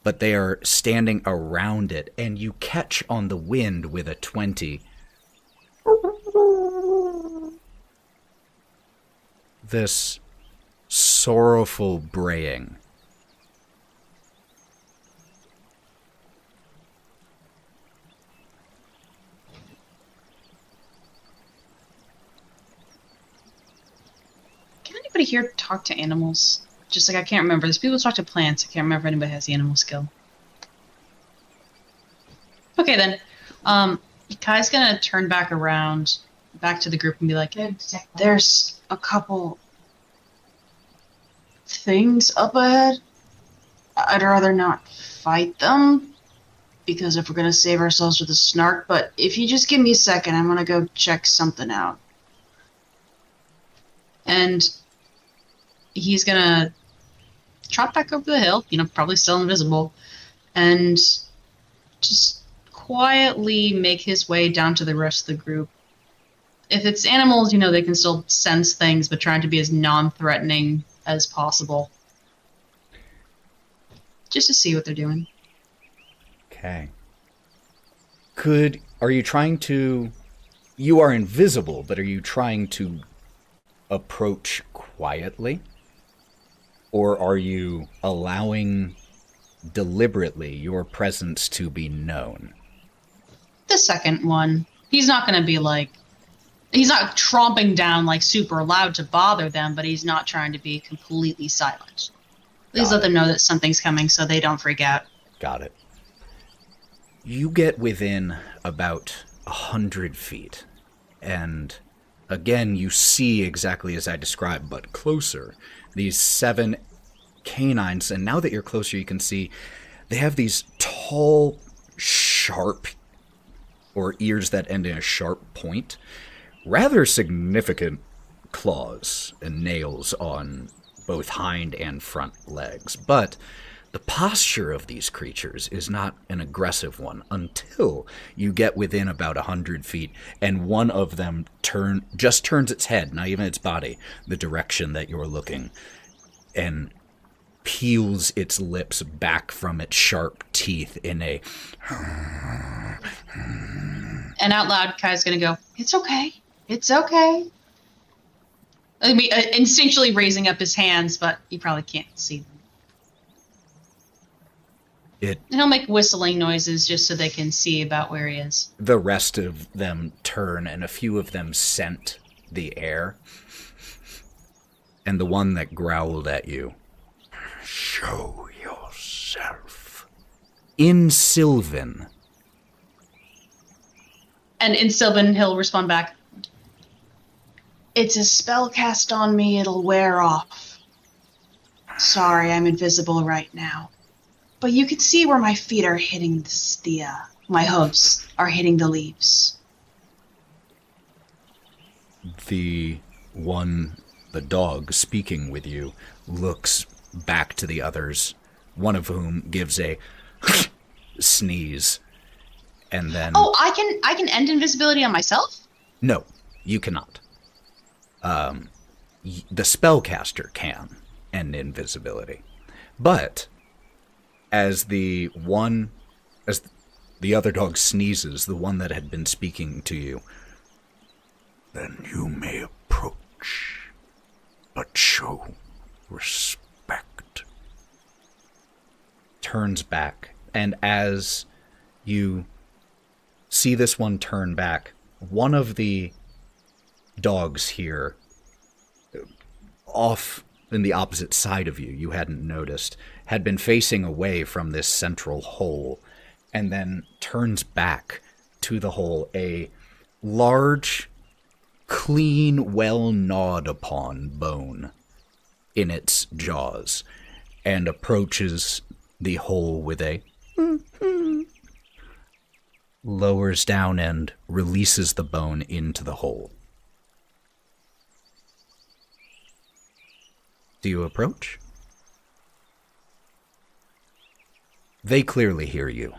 But they are standing around it, and you catch on the wind with a 20. This sorrowful braying. Anybody here talk to animals? Just like I can't remember. There's people who talk to plants. I can't remember if anybody has the animal skill. Okay then. Kai's gonna turn back around, back to the group and be like, there's a couple things up ahead. I'd rather not fight them, because if we're gonna save ourselves with a Snark, but if you just give me a second, I'm gonna go check something out. And he's gonna trot back over the hill, probably still invisible, and just quietly make his way down to the rest of the group. If it's animals, they can still sense things, but trying to be as non-threatening as possible. Just to see what they're doing. Okay. Are you trying to... You are invisible, but are you trying to approach quietly? Or are you allowing deliberately your presence to be known? The second one. He's not going to be like... He's not tromping down like super loud to bother them, but he's not trying to be completely silent. Please let them know that something's coming so they don't freak out. Got it. You get within about 100 feet, and again you see exactly as I described, but closer, these 7 canines, and now that you're closer you can see they have these tall, sharp, or ears that end in a sharp point, rather significant claws and nails on both hind and front legs, but the posture of these creatures is not an aggressive one until you get within about 100 feet, and one of them just turns its head, not even its body, the direction that you're looking, and peels its lips back from its sharp teeth in a... And out loud, Kai's going to go, "It's okay. It's okay." I mean, instinctually raising up his hands, but you probably can't see them. And he'll make whistling noises just so they can see about where he is. The rest of them turn, and a few of them scent the air. And the one that growled at you, "Show yourself." In Sylvan. And in Sylvan, he'll respond back, "It's a spell cast on me, it'll wear off. Sorry, I'm invisible right now. But you can see where my feet are hitting my hooves are hitting the leaves." The dog speaking with you looks back to the others, one of whom gives a sneeze, and then... Oh, I can end invisibility on myself? No, you cannot. The spellcaster can end invisibility. But as the other dog sneezes, the one that had been speaking to you, "Then you may approach, but show respect," turns back. And as you see this one turn back, one of the dogs here, off in the opposite side of you, you hadn't noticed, had been facing away from this central hole, and then turns back to the hole, a large, clean, well-gnawed upon bone in its jaws, and approaches the hole with a lowers down and releases the bone into the hole. Do you approach? They clearly hear you.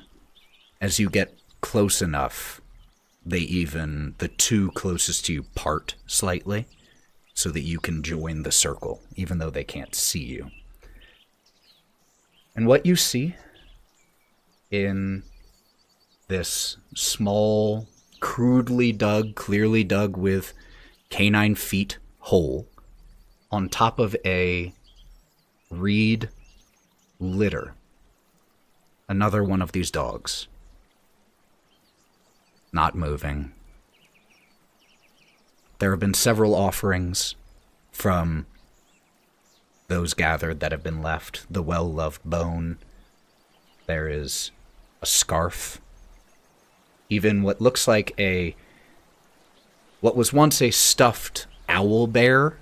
As you get close enough, the two closest to you part slightly so that you can join the circle, even though they can't see you. And what you see in this small, crudely dug, clearly dug with canine feet hole on top of a reed litter, another one of these dogs, not moving. There have been several offerings from those gathered that have been left. The well-loved bone. There is a scarf. Even what looks like what was once a stuffed owl bear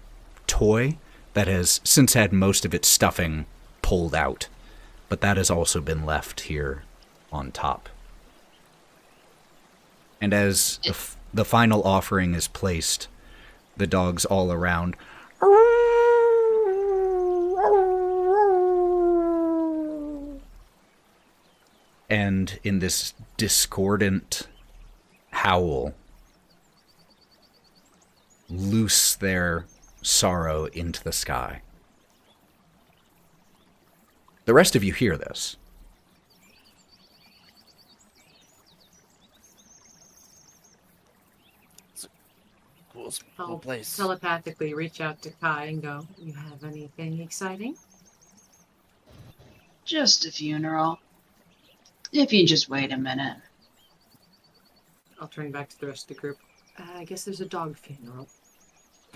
toy that has since had most of its stuffing pulled out. But that has also been left here on top. And as the final offering is placed, the dogs all around and in this discordant howl, loose their sorrow into the sky. The rest of you hear this. Cool I'll place. telepathically reach out to Kai and go, "You have anything exciting?" Just a funeral. If you just wait a minute. I'll turn back to the rest of the group. I guess there's a dog funeral.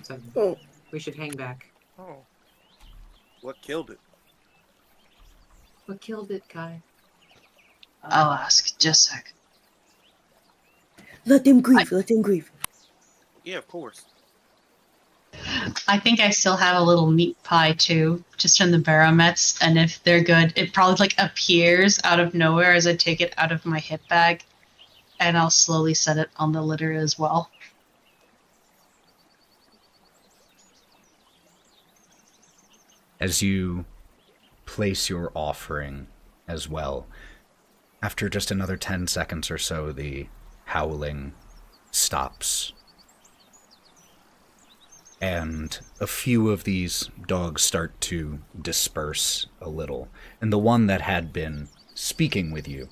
So Oh. we should hang back. Oh. What killed it? What killed it, Kai? I'll ask. Just a sec. Let them grieve. Let them grieve. Yeah, of course. I think I still have a little meat pie too, just from the Baromets, and if they're good, it probably like appears out of nowhere as I take it out of my hip bag, and I'll slowly set it on the litter as well. As you place your offering as well, after just another 10 seconds or so, the howling stops. And a few of these dogs start to disperse a little. And the one that had been speaking with you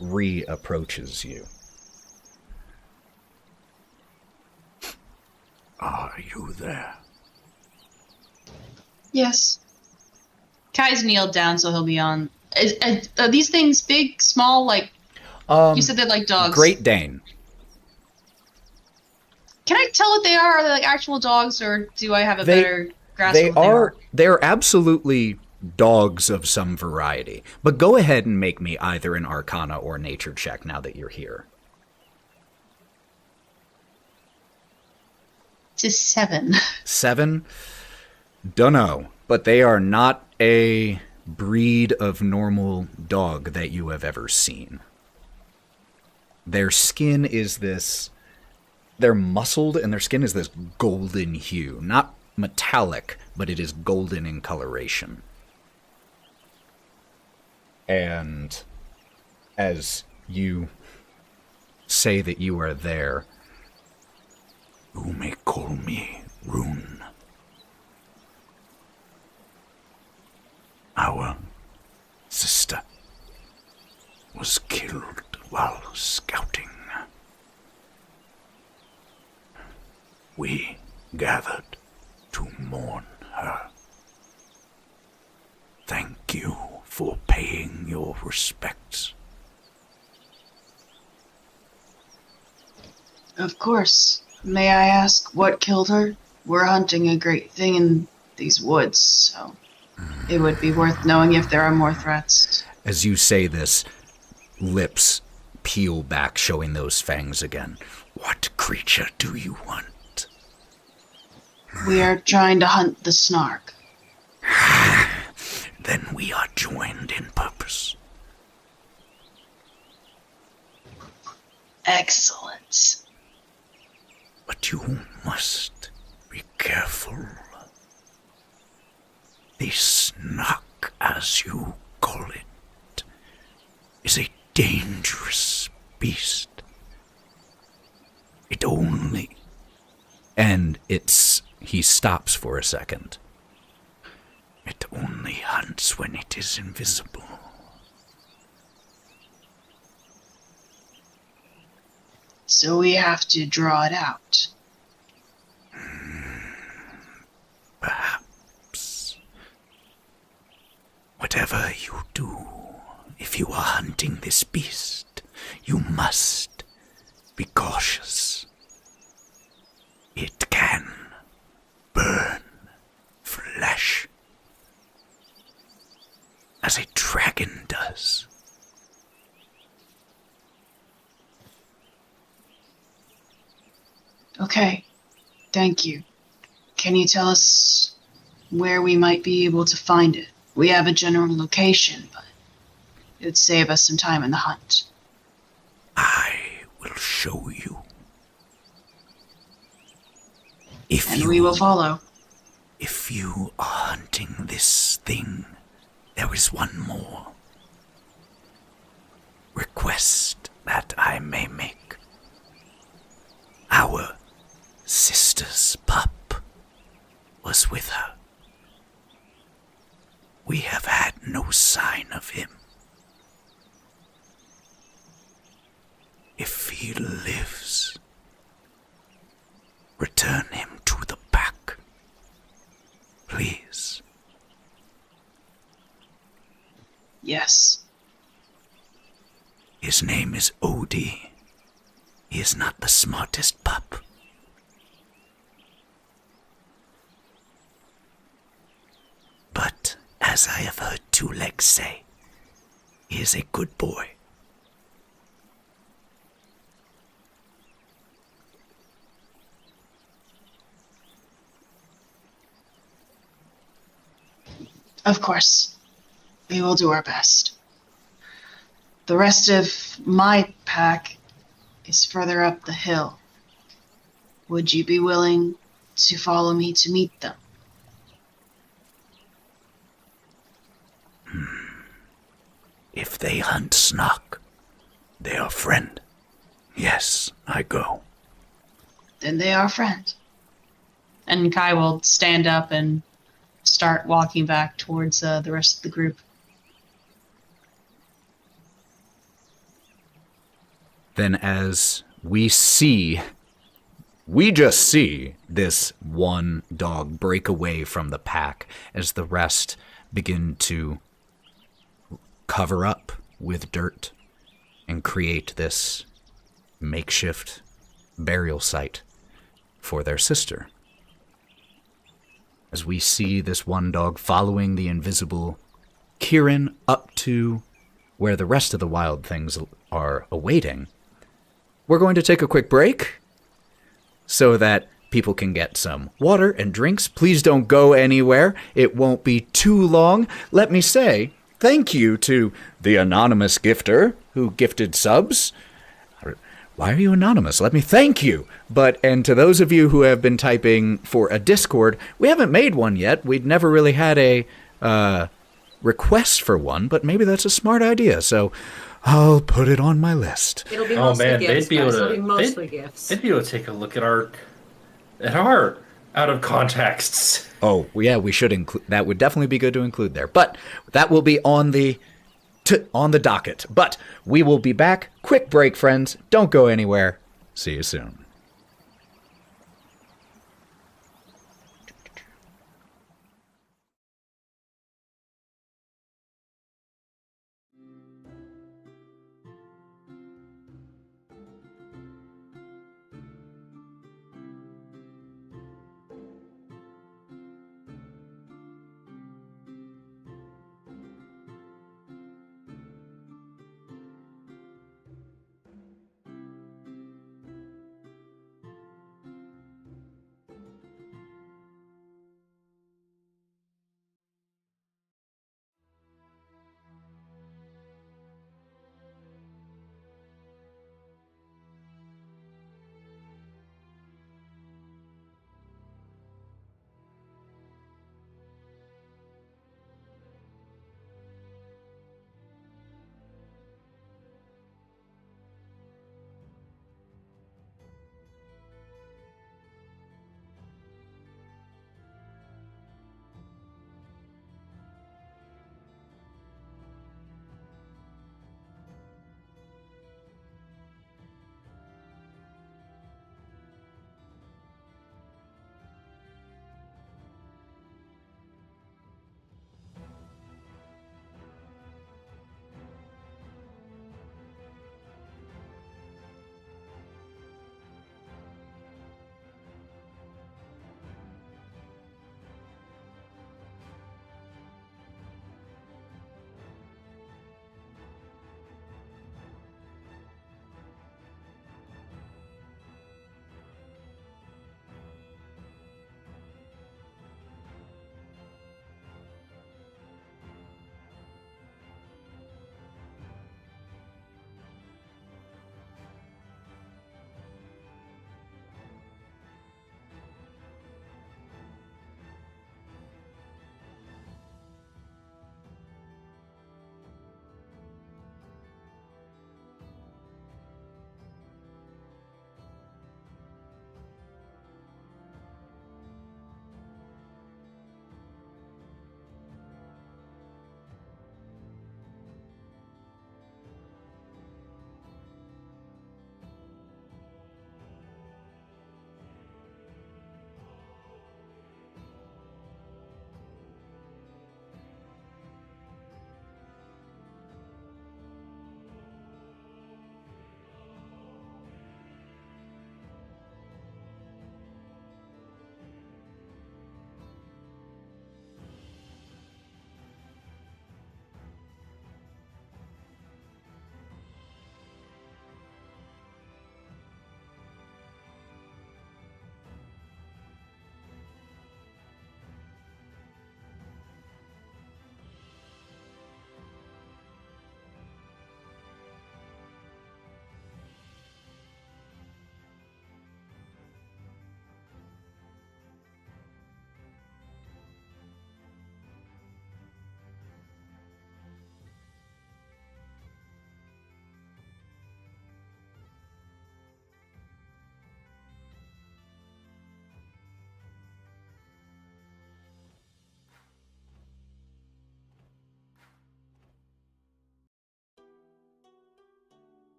reapproaches you. Are you there? Yes. Kai's kneeled down, so he'll be on. Are these things big, small, like... you said they're like dogs. Great Dane. Can I tell what they are? Are they like actual dogs, or do I have a better grasp of what They're absolutely dogs of some variety. But go ahead and make me either an Arcana or Nature check now that you're here. It's a 7. 7? Dunno. But they are not a breed of normal dog that you have ever seen. Their skin is this... They're muscled, and their skin is this golden hue. Not metallic, but it is golden in coloration. And as you say that you are there... You may call me Rune. Our sister was killed while scouting. We gathered to mourn her. Thank you for paying your respects. Of course. May I ask what killed her? We're hunting a great thing in these woods, so it would be worth knowing if there are more threats. As you say this, lips peel back, showing those fangs again. What creature do you want? We are trying to hunt the Snark. Then we are joined in purpose. Excellent. But you must be careful. The Snark, as you call it, is a dangerous beast. It only... And he stops for a second. It only hunts when it is invisible. So we have to draw it out. Perhaps. Whatever you do, if you are hunting this beast, you must be cautious. It can burn flesh, as a dragon does. Okay. Thank you. Can you tell us where we might be able to find it? We have a general location, but it would save us some time in the hunt. I will show you. And we will follow. If you are hunting this thing, there is one more. request that I may make. Our sister's pup was with her. We have had no sign of him. If he lives, return him to the pack, please. Yes. His name is Bodie. He is not the smartest pup. But, as I have heard Two Legs say, he is a good boy. Of course. We will do our best. The rest of my pack is further up the hill. Would you be willing to follow me to meet them? If they hunt Snark, they are friend. Yes, I go. Then they are friends. And Kai will stand up and start walking back towards the rest of the group. Then as we just see this one dog break away from the pack as the rest begin to cover up with dirt and create this makeshift burial site for their sister. As we see this one dog following the invisible Kieren up to where the rest of the wild things are awaiting, we're going to take a quick break so that people can get some water and drinks. Please don't go anywhere. It won't be too long. Let me say thank you to the anonymous gifter who gifted subs. Why are you anonymous? Let me thank you. And to those of you who have been typing for a Discord, we haven't made one yet. We'd never really had a request for one, but maybe that's a smart idea. So I'll put it on my list. It'll be Oh mostly man, gifts. they'd be able Guys. to. It'll be mostly gifts. They'd be able to take a look at our out of contexts. Oh, yeah, we should include that. Would definitely be good to include there. But that will be on the docket. But we will be back. Quick break, friends. Don't go anywhere. See you soon.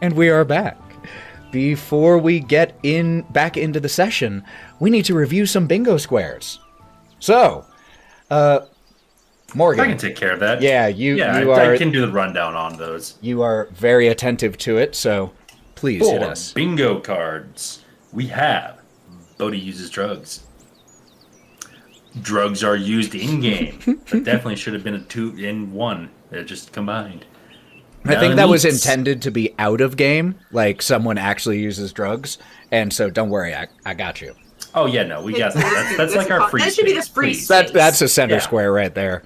And we are back. Before we get back into the session, we need to review some bingo squares. So, Morgan. I can take care of that. Yeah, I can do the rundown on those. You are very attentive to it, so please hit us. Bingo cards. We have Bodie uses drugs. Drugs are used in-game. But definitely should have been a 2-in-1. They're just combined. I think that was intended to be out of game, like someone actually uses drugs, and so don't worry, I got you. Oh yeah, no, we got that. That's like our free space. That should be the free space. That's a center square right there.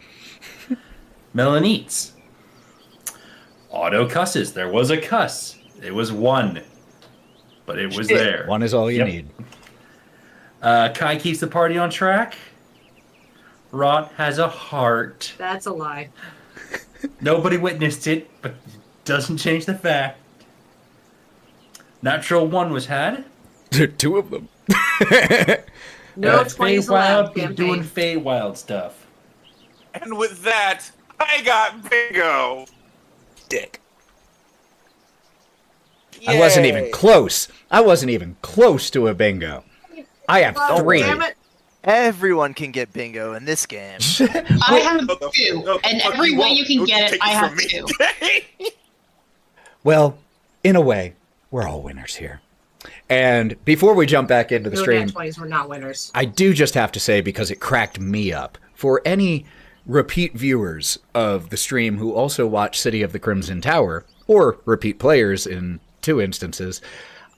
Melon eats. Otto cusses. There was a cuss. It was 1, but it was there. 1 is all you need. Kai keeps the party on track. Wraught has a heart. That's a lie. Nobody witnessed it, but it doesn't change the fact. Natural 1 was had. 2 of them. No 20s allowed. Doing Feywild stuff. And with that, I got bingo. Dick. I wasn't even close. I wasn't even close to a bingo. I have 3. Damn it. Everyone can get bingo in this game. I have 2, and every way you can get it, I have 2. Well, in a way, we're all winners here. And before we jump back into the stream, 20s were not winners. I do just have to say, because it cracked me up, for any repeat viewers of the stream who also watch City of the Crimson Tower, or repeat players in 2 instances,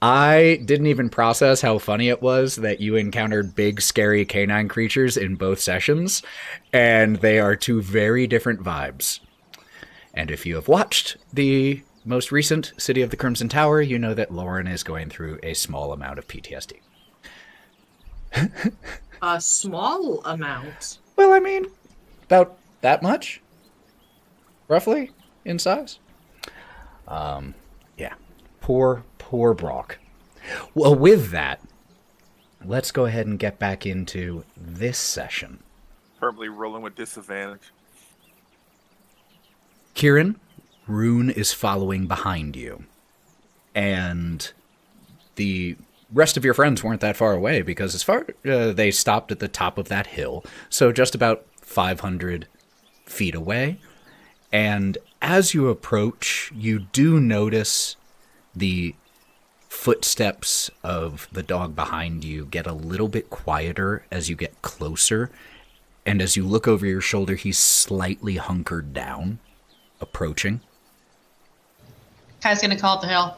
I didn't even process how funny it was that you encountered big, scary canine creatures in both sessions, and they are 2 very different vibes. And if you have watched the most recent City of the Crimson Tower, you know that Lauren is going through a small amount of PTSD. A small amount? Well, I mean, about that much, roughly, in size. Yeah. Poor Brock. Well, with that, let's go ahead and get back into this session. Probably rolling with disadvantage. Kieren, Rune is following behind you. And the rest of your friends weren't that far away, because they stopped at the top of that hill, so just about 500 feet away. And as you approach, you do notice the footsteps of the dog behind you get a little bit quieter as you get closer. And as you look over your shoulder, he's slightly hunkered down, approaching. Kai's gonna call at the hill.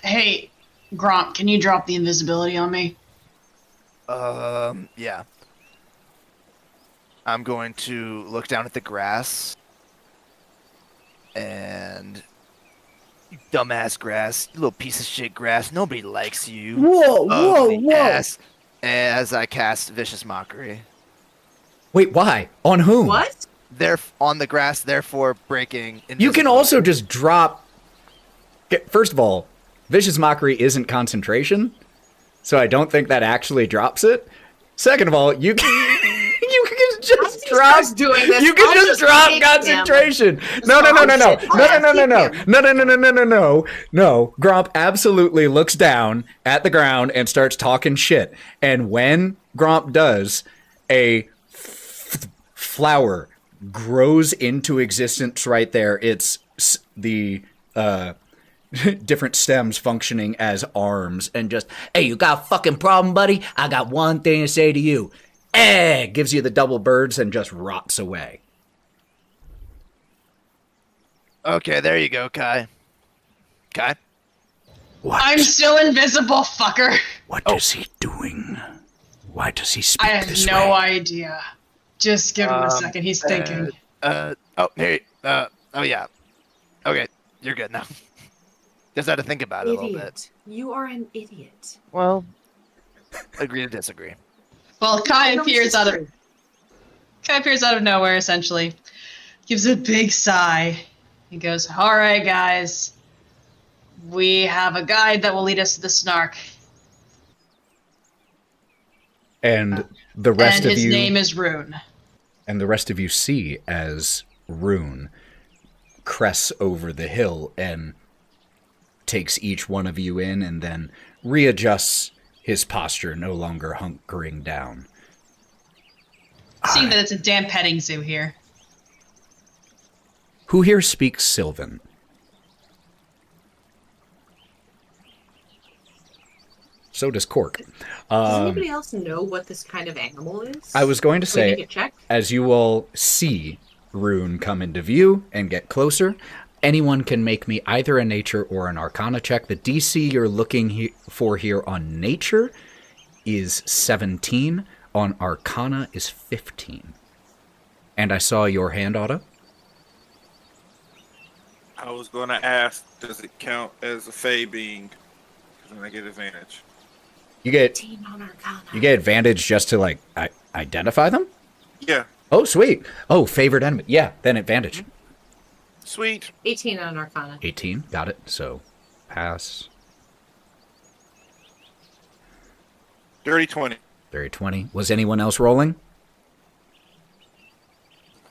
Hey, Gromp, can you drop the invisibility on me? Yeah. I'm going to look down at the grass. And... You dumbass grass. You little piece of shit grass. Nobody likes you. Whoa. Ass. As I cast Vicious Mockery. Wait, why? On whom? What? They're on the grass, therefore breaking invisibility. You can also just drop... First of all, Vicious Mockery isn't concentration, so I don't think that actually drops it. Second of all, you can just drop doing this. You can just drop concentration. No. Gromp absolutely looks down at the ground and starts talking shit. And when Gromp does, a flower grows into existence right there. It's the different stems functioning as arms, and just, hey, you got a fucking problem, buddy? I got one thing to say to you. Gives you the double birds and just rots away. Okay, there you go, Kai. Kai? What? I'm still invisible, fucker. What is he doing? Why does he speak I have this no way? idea. Just give him a second. He's thinking. Oh, here. Oh, yeah. Okay, you're good now. Just had to think about it a little bit. Idiot. You are an idiot. Well, agree to disagree. Well, Kai appears out of nowhere, essentially. Gives a big sigh. He goes, all right, guys. We have a guide that will lead us to the Snark. And the rest and of his you... name is Rune. And the rest of you see as Rune crests over the hill and takes each one of you in and then readjusts his posture, no longer hunkering down. Seeing that it's a damn petting zoo here. Who here speaks Sylvan? So does Cork. Does anybody else know what this kind of animal is? I was going to Can we say, make a check? as you all see Rune come into view and get closer, anyone can make me either a nature or an arcana check. The DC you're looking for here on nature is 17. On arcana is 15. And I saw your hand, Otto. I was going to ask, does it count as a Fey being? Because then I get advantage. You get 18 on arcana. you get advantage just to like identify them? Yeah. Oh, sweet. Oh, favorite enemy. Yeah, then advantage. Sweet. 18 on arcana. 18. Got it. So pass. Dirty 20. 20. Was anyone else rolling?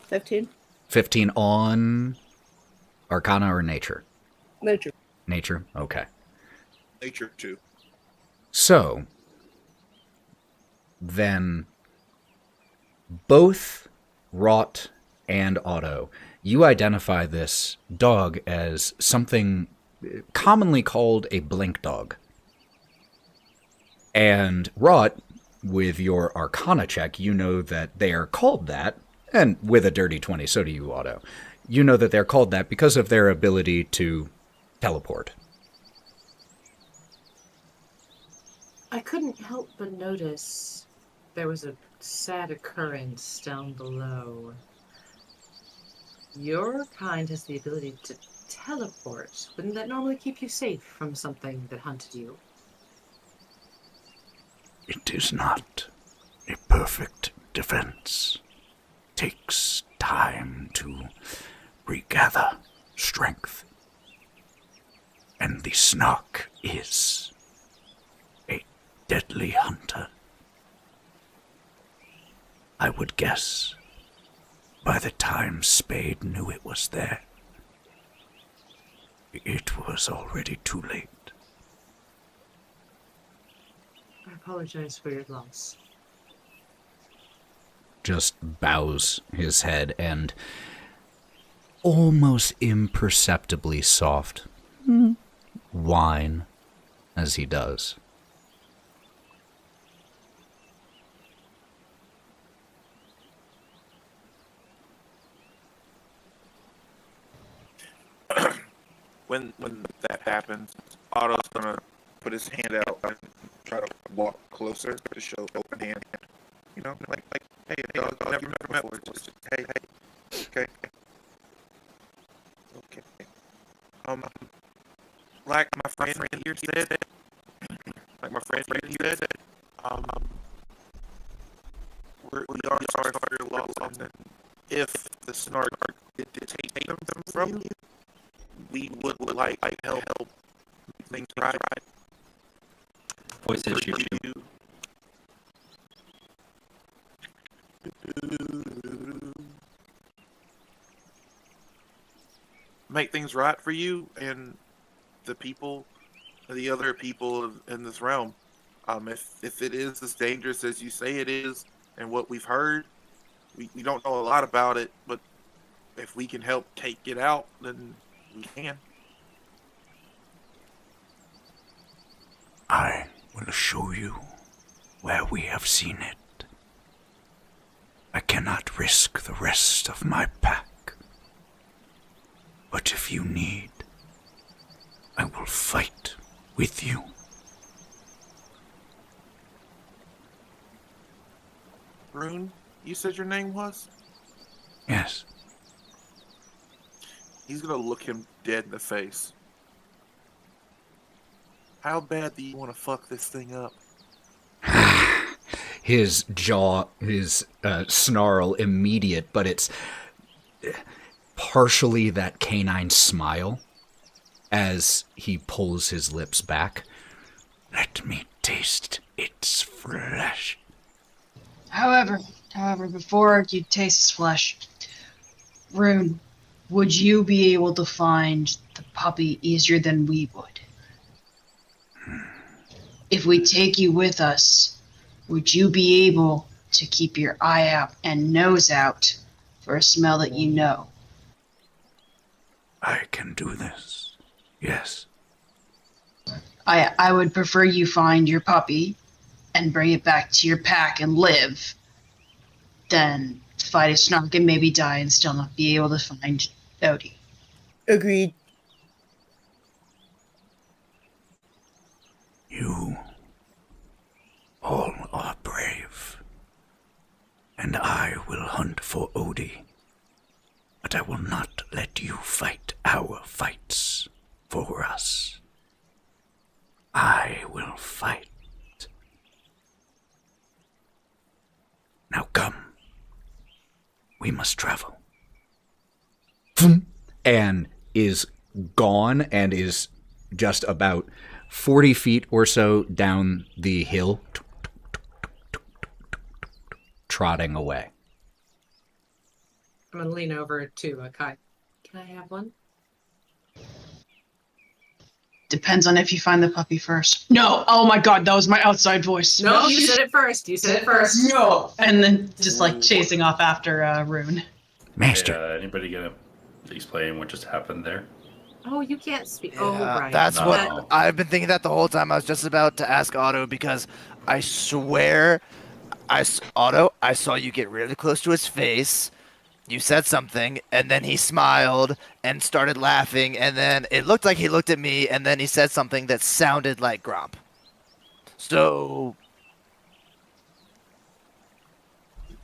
15. 15 on arcana or nature? Nature. Nature. Okay. Nature 2. So, then, both Wraught and Otto, you identify this dog as something commonly called a blink dog. And Wraught, with your arcana check, you know that they are called that, and with a dirty 20, so do you, Otto. You know that they're called that because of their ability to teleport. I couldn't help but notice there was a sad occurrence down below. Your kind has the ability to teleport. Wouldn't that normally keep you safe from something that hunted you? It is not a perfect defense. Takes time to regather strength. And the Snark is a deadly hunter. I would guess by the time Spade knew it was there, it was already too late. I apologize for your loss. Just bows his head and almost imperceptibly soft whine as he does. When that happens, Otto's gonna put his hand out and try to walk closer to show open hand. You know, like hey dog, I've never met before. Just hey, okay. Like my friend here said, we are sorry for your loss, and if the Snark did take them from you, we would like help make things right. Voice issue. Make things right for you and the people, the other people in this realm. If it is as dangerous as you say it is, and what we've heard, we don't know a lot about it, but if we can help take it out, then we can. I will show you where we have seen it. I cannot risk the rest of my pack. But if you need, I will fight with you. Rune, you said your name was? Yes. He's gonna look him dead in the face. How bad do you want to fuck this thing up? His jaw, his snarl immediate, but it's partially that canine smile as he pulls his lips back. Let me taste its flesh. However, before you taste his flesh, Rune, would you be able to find the puppy easier than we would? If we take you with us, would you be able to keep your eye out and nose out for a smell that you know? I can do this. Yes. I would prefer you find your puppy and bring it back to your pack and live than fight a Snark and maybe die and still not be able to find Bodie. Agreed. You all are brave, and I will hunt for Odie, but I will not let you fight our fights for us. I will fight. Now come. We must travel. And is gone and is just about 40 feet or so down the hill, trotting away. I'm going to lean over to Kai. Can I have one? Depends on if you find the puppy first. No! Oh my god, that was my outside voice. No, you said it first. You said it first. No! And then just like chasing off after Rune. Master. Anybody gonna explain what just happened there? Oh, you can't speak. Oh, right. That's No. what I've been thinking that the whole time. I was just about to ask Otto because I swear, Otto, I saw you get really close to his face. You said something, and then he smiled and started laughing, and then it looked like he looked at me, and then he said something that sounded like Gromp. So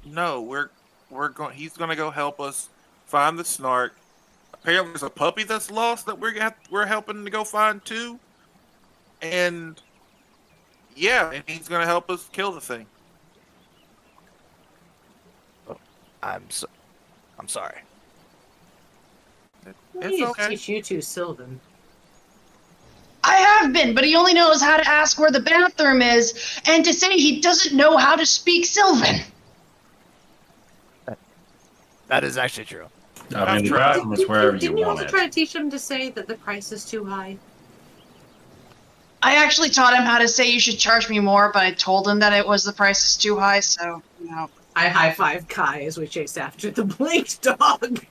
No, we're going. He's gonna go help us find the Snark. Apparently, there's a puppy that's lost that we're helping to go find too. And yeah, and he's gonna help us kill the thing. I'm sorry. We It's need to okay. teach you two Sylvan. I have been, but he only knows how to ask where the bathroom is and to say he doesn't know how to speak Sylvan. That is actually true. I mean, the bathroom is wherever you Didn't you want also it. try to teach him to say that the price is too high? I actually taught him how to say you should charge me more, but I told him that it was the price is too high, so, you know. I high-five Kai as we chase after the blinked dog.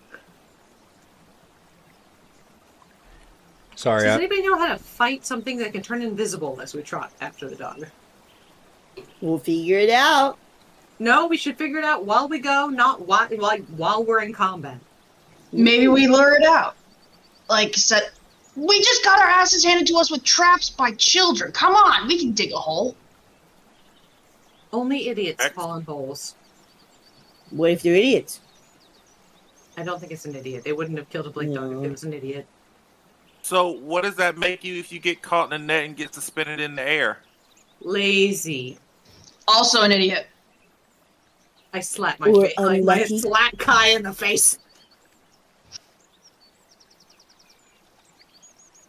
Sorry, Does anybody know how to fight something that can turn invisible as we trot after the dog? We'll figure it out. No, we should figure it out while we go, not while we're in combat. Maybe we lure it out. Like said, we just got our asses handed to us with traps by children. Come on, we can dig a hole. Only idiots fall in holes. What if they're idiots? I don't think it's an idiot. They wouldn't have killed a blink dog if it was an idiot. So what does that make you if you get caught in a net and get suspended in the air? Lazy. Also an idiot. I slap my Or face. Like, I unlucky. slap Kai in the face.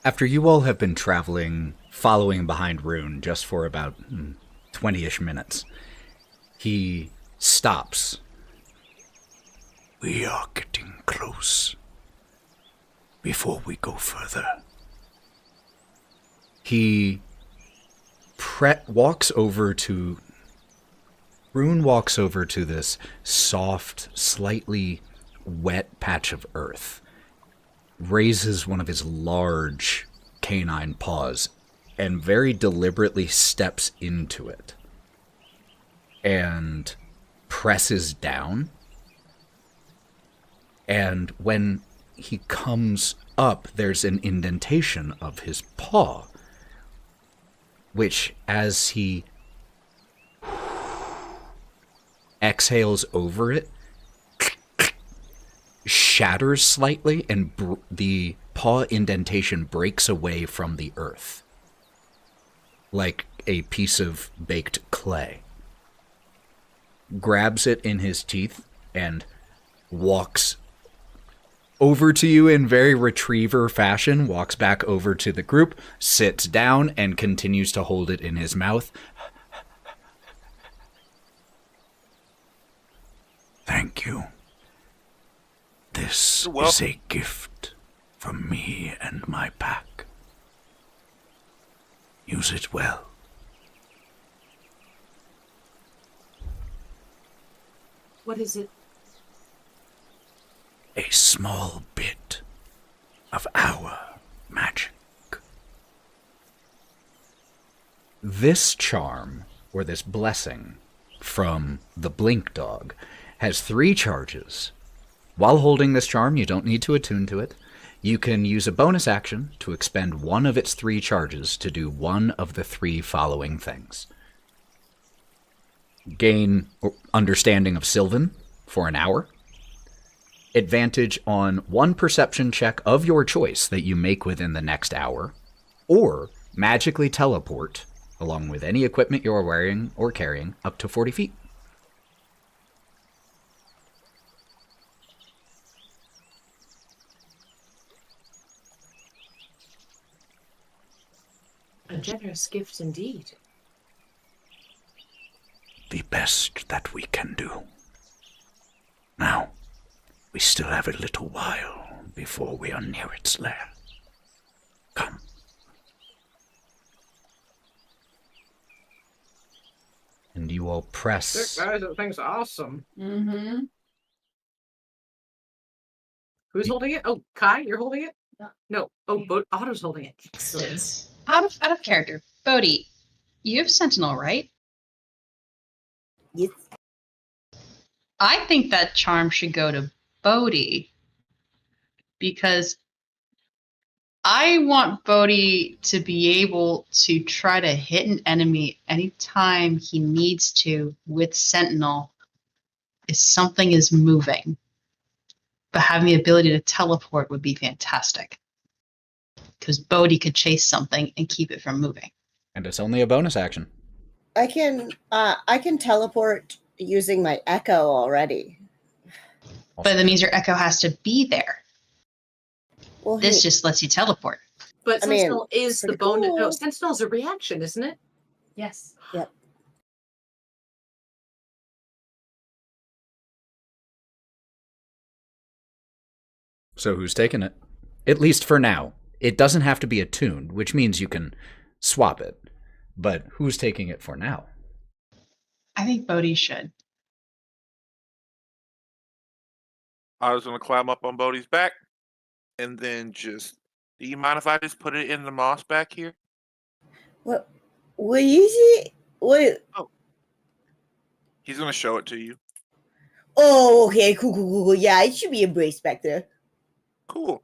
After you all have been traveling, following behind Rune just for about 20-ish minutes, he stops. We are getting close. Before we go further, He walks over to... Rune walks over to this soft, slightly wet patch of earth, raises one of his large canine paws, and very deliberately steps into it, and presses down. And when he comes up, there's an indentation of his paw, which, as he exhales over it, shatters slightly, and the paw indentation breaks away from the earth like a piece of baked clay. Grabs it in his teeth and walks over to you in very retriever fashion, walks back over to the group, sits down, and continues to hold it in his mouth. thank you. This You're welcome. is a gift from me and my pack. Use it well. What is it? A small bit of our magic. This charm, or this blessing, from the Blink Dog, has 3 charges. While holding this charm, you don't need to attune to it. You can use a bonus action to expend one of its 3 charges to do one of the 3 following things. Gain understanding of Sylvan for an hour. Advantage on one perception check of your choice that you make within the next hour. Or magically teleport, along with any equipment you're wearing or carrying, up to 40 feet. A generous gift indeed. The best that we can do. Now, we still have a little while before we are near its lair. Come. And you all press. Guys, that thing's awesome. Mm-hmm. Who's holding it? Oh, Kai, you're holding it? No. Oh, Otto's holding it. Excellent. Out of character. Bodie, you have Sentinel, right? Yes. I think that charm should go to Bodie. Because I want Bodie to be able to try to hit an enemy anytime he needs to with Sentinel if something is moving. But having the ability to teleport would be fantastic. Because Bodie could chase something and keep it from moving. And it's only a bonus action. I can teleport using my echo already. But that means your echo has to be there. Well, This just lets you teleport. But I mean, Sentinel is the pretty bonus. No, cool. Sentinel's a reaction, isn't it? Yes. Yep. So who's taking it? At least for now. It doesn't have to be attuned, which means you can swap it. But who's taking it for now? I think Bodie should. I was gonna climb up on Bodie's back, and then just. Do you mind if I just put it in the moss back here? What is it? What? He's gonna show it to you. Oh, okay, cool. Yeah, it should be embraced back there. Cool.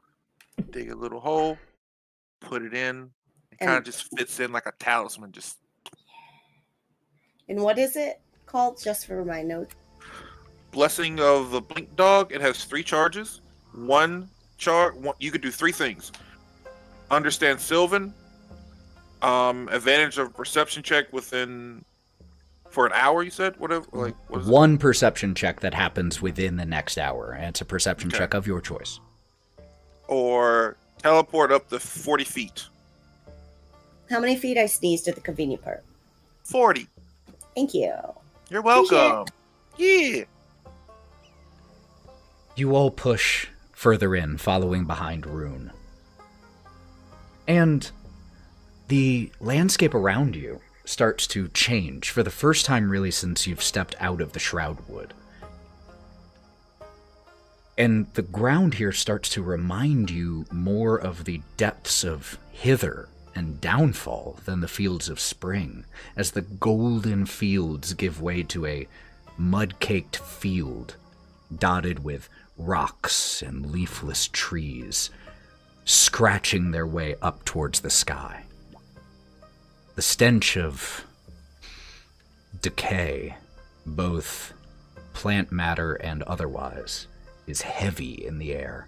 Dig a little hole, put it in. It kind of And- just fits in like a talisman. Just And what is it called? Just for my notes. Blessing of the Blink Dog. It has 3 charges. You could do 3 things. Understand Sylvan. Advantage of perception check within for an hour. You said whatever. Like what is it? One perception check that happens within the next hour. And it's a perception Okay. check of your choice. Or teleport up to 40 feet. How many feet I sneezed at the convenient part? 40. Thank you. You're Appreciate welcome. Yeah. You all push further in, following behind Rune. And the landscape around you starts to change for the first time really since you've stepped out of the Shroud Wood. And the ground here starts to remind you more of the depths of Hither and Downfall than the fields of Spring, as the golden fields give way to a mud-caked field dotted with rocks and leafless trees, scratching their way up towards the sky. The stench of decay, both plant matter and otherwise, is heavy in the air.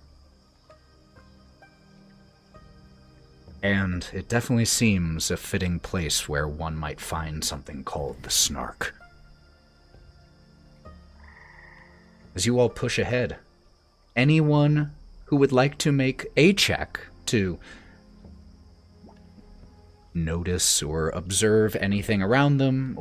And it definitely seems a fitting place where one might find something called the Snark. As you all push ahead, anyone who would like to make a check to notice or observe anything around them,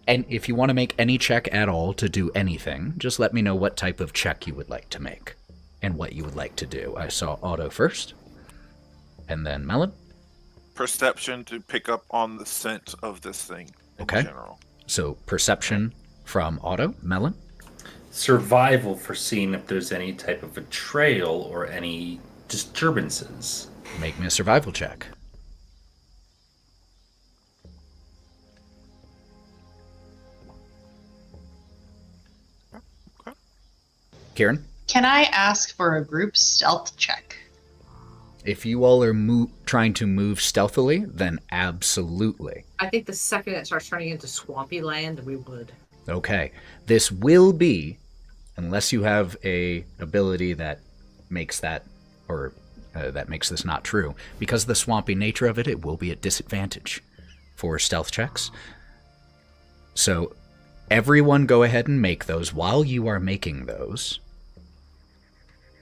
and if you want to make any check at all to do anything, just let me know what type of check you would like to make and what you would like to do. I saw Otto first, and then Melon. Perception to pick up on the scent of this thing in Okay. general. So perception from Otto. Melon? Survival for seeing if there's any type of a trail or any disturbances. Make me a survival check. Kieren? Can I ask for a group stealth check? If you all are trying to move stealthily, then absolutely. I think the second it starts turning into swampy land, we would. Okay. This will be, unless you have a ability that makes that, or that makes this not true, because of the swampy nature of it, it will be at disadvantage for stealth checks. So everyone go ahead and make those. While you are making those,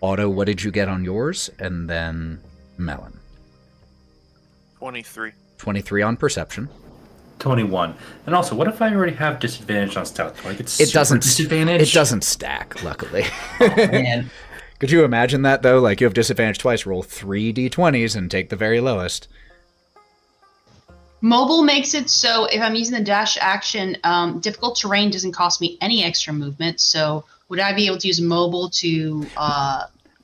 Otto, what did you get on yours? And then Melon. 23. 23 on perception. 21. And also, what if I already have disadvantage on stealth? Like it's It doesn't disadvantage. It doesn't stack, luckily. Oh, man. Could you imagine that though? Like you have disadvantage twice, roll 3 d20s and take the very lowest. Mobile makes it so if I'm using the dash action, difficult terrain doesn't cost me any extra movement. So would I be able to use mobile to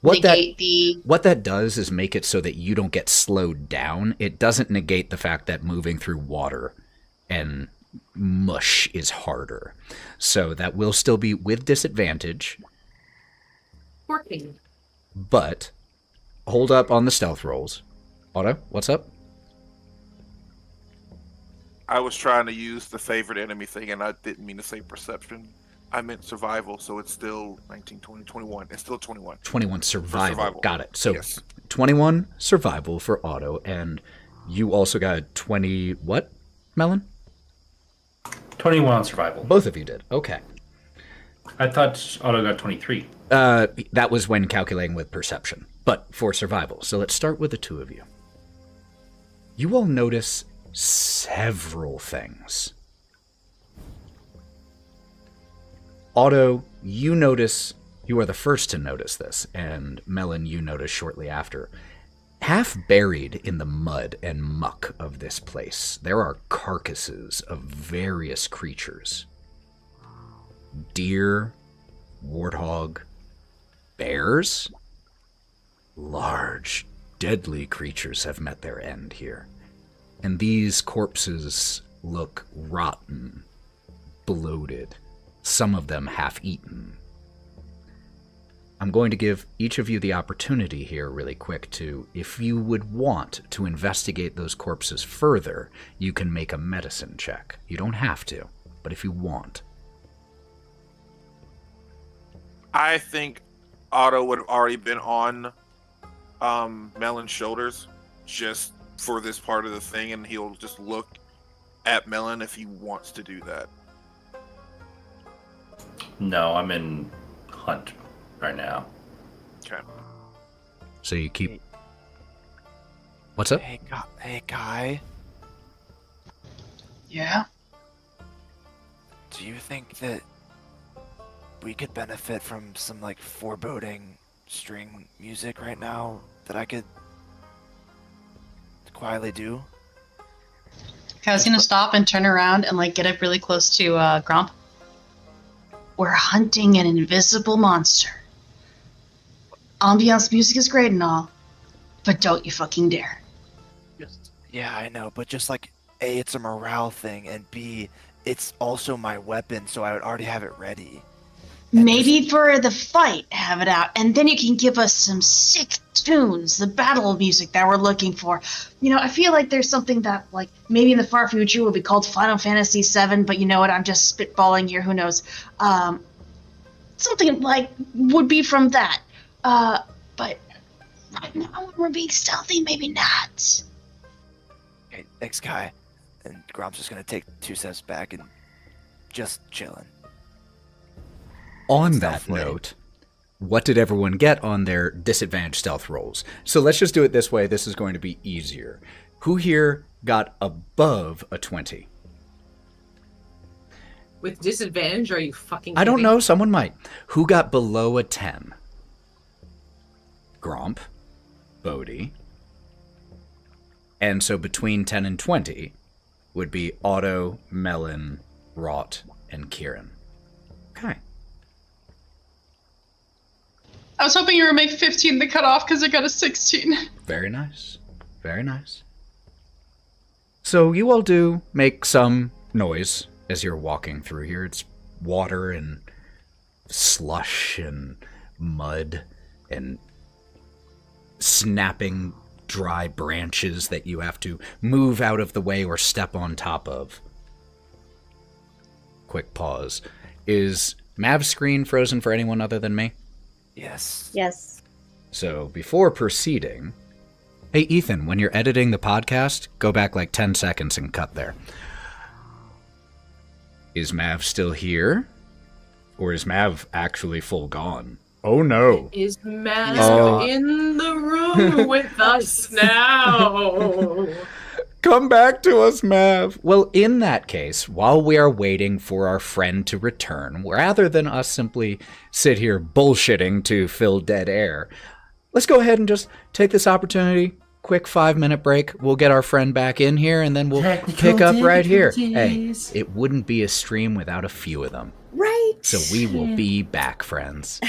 What negate What that does is make it so that you don't get slowed down. It doesn't negate the fact that moving through water and mush is harder. So that will still be with disadvantage, Working. but hold up on the stealth rolls. Otto, what's up? I was trying to use the favorite enemy thing, and I didn't mean to say perception. I meant survival, so it's still 19, 20, 21. It's still 21. 21 survival. Survival. Got it. So Yes. 21 survival for Otto, and you also got 20 what, Melon? 21 on survival. Both of you did. Okay. I thought Otto got 23. That was when calculating with perception, but for survival. So let's start with the two of you. You all notice several things. Otto, you are the first to notice this, and Melon, you notice shortly after. Half buried in the mud and muck of this place, there are carcasses of various creatures. Deer, warthog, bears. Large, deadly creatures have met their end here. And these corpses look rotten, bloated, some of them half-eaten. I'm going to give each of you the opportunity here really quick to, if you would want to investigate those corpses further, you can make a medicine check. You don't have to, but if you want. I think Otto would have already been on Melon's shoulders just for this part of the thing, and he'll just look at Melon if he wants to do that. No, I'm in hunt right now. Okay. So you keep... What's up? Hey, Guy. Yeah. Do you think that we could benefit from some like foreboding string music right now that I could quietly do? I was gonna stop and turn around and like get up really close to Gromp. We're hunting an invisible monster. Ambiance music is great and all, but don't you fucking dare. Yeah, I know, but just like A, it's a morale thing, and B, it's also my weapon, so I would already have it ready. And Maybe for the fight, have it out, and then you can give us some sick tunes, the battle music that we're looking for. You know, I feel like there's something that, like, maybe in the far future will be called Final Fantasy VII, but you know what, I'm just spitballing here, who knows. Something like, would be from that. But right now when we're being stealthy, maybe not. Okay, thanks, Guy. And Gromp's just gonna take 2 steps back and just chilling. On that Stealth way. note, what did everyone get on their disadvantaged stealth rolls? So let's just do it this way. This is going to be easier. Who here got above a 20? With disadvantage, are you fucking I don't kidding? know. Someone might. Who got below a 10? Gromp, Bodie. And so between 10 and 20 would be Otto, Melon, Wraught, and Kieren. Okay. I was hoping you were make 15 the cutoff because I got a 16. Very nice. Very nice. So you all do make some noise as you're walking through here. It's water and slush and mud and snapping dry branches that you have to move out of the way or step on top of. Quick pause. Is Mav's screen frozen for anyone other than me? Yes. Yes. So before proceeding, hey Ethan, when you're editing the podcast, go back like 10 seconds and cut there. Is Mav still here? Or is Mav actually full gone? Oh no. Is Mav Oh. in the room with us now? Come back to us, Mav. Well, in that case, while we are waiting for our friend to return, rather than us simply sit here bullshitting to fill dead air, let's go ahead and just take this opportunity. Quick 5-minute break. We'll get our friend back in here, and then we'll pick up right here. Hey, it wouldn't be a stream without a few of them. Right. So we will be back, friends.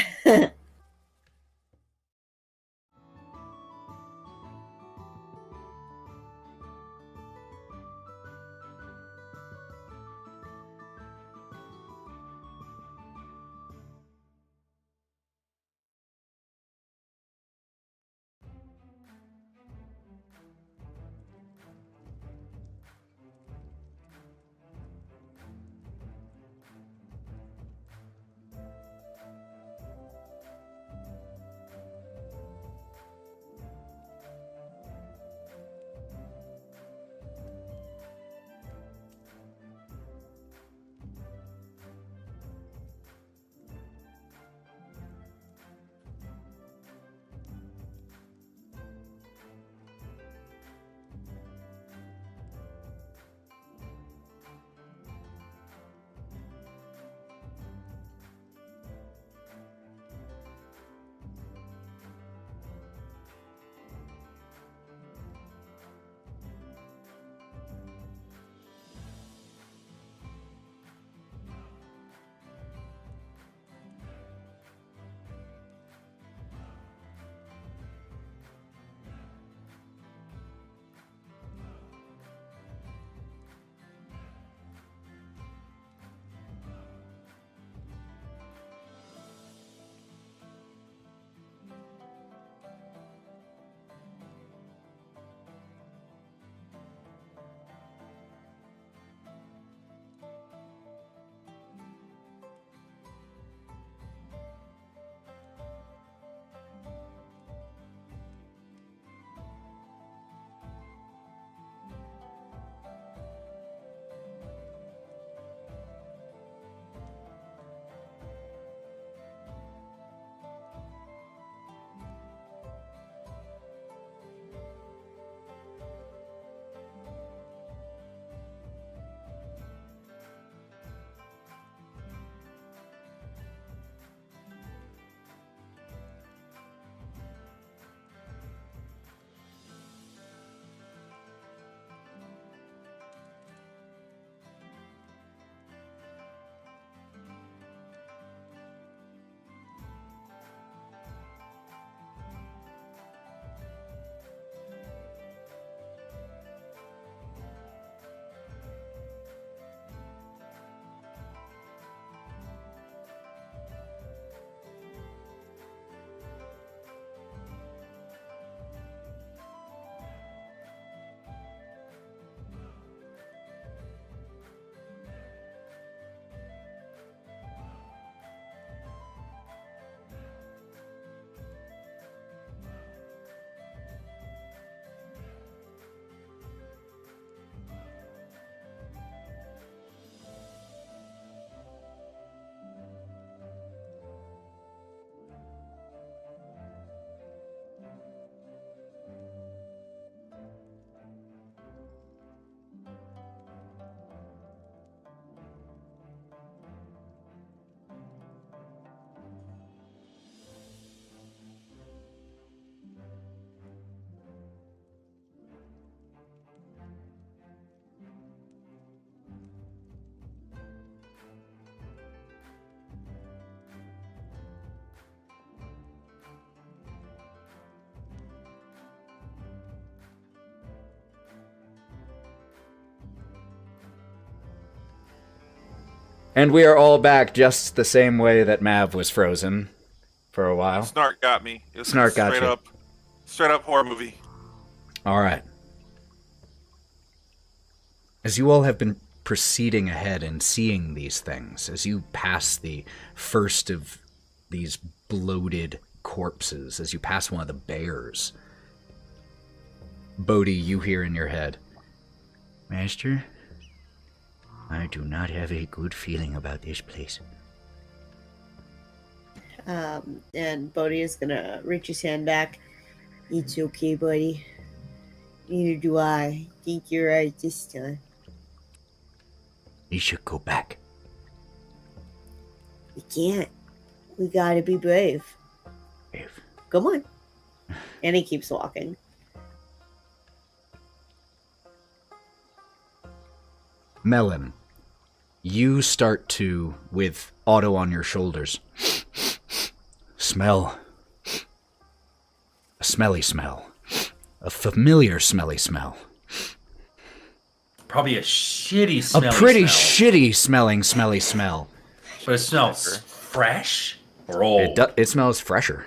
And we are all back just the same way that Mav was frozen for a while. Snark got me. It was Snark got you. Straight up horror movie. All right. As you all have been proceeding ahead and seeing these things, as you pass the first of these bloated corpses, as you pass one of the bears, Bodie, you hear in your head, Master, I do not have a good feeling about this place. And Bodie is gonna reach his hand back. It's okay, buddy. Neither do I. Think you're right this time. We should go back. We can't. We gotta be brave. Brave. Come on. And he keeps walking. Melon, you start to, with Otto on your shoulders, smell. A smelly smell. A familiar smelly smell. Probably a shitty smelling A pretty smell. shitty smelling smelly smell. But it smells fresh or old? It smells fresher.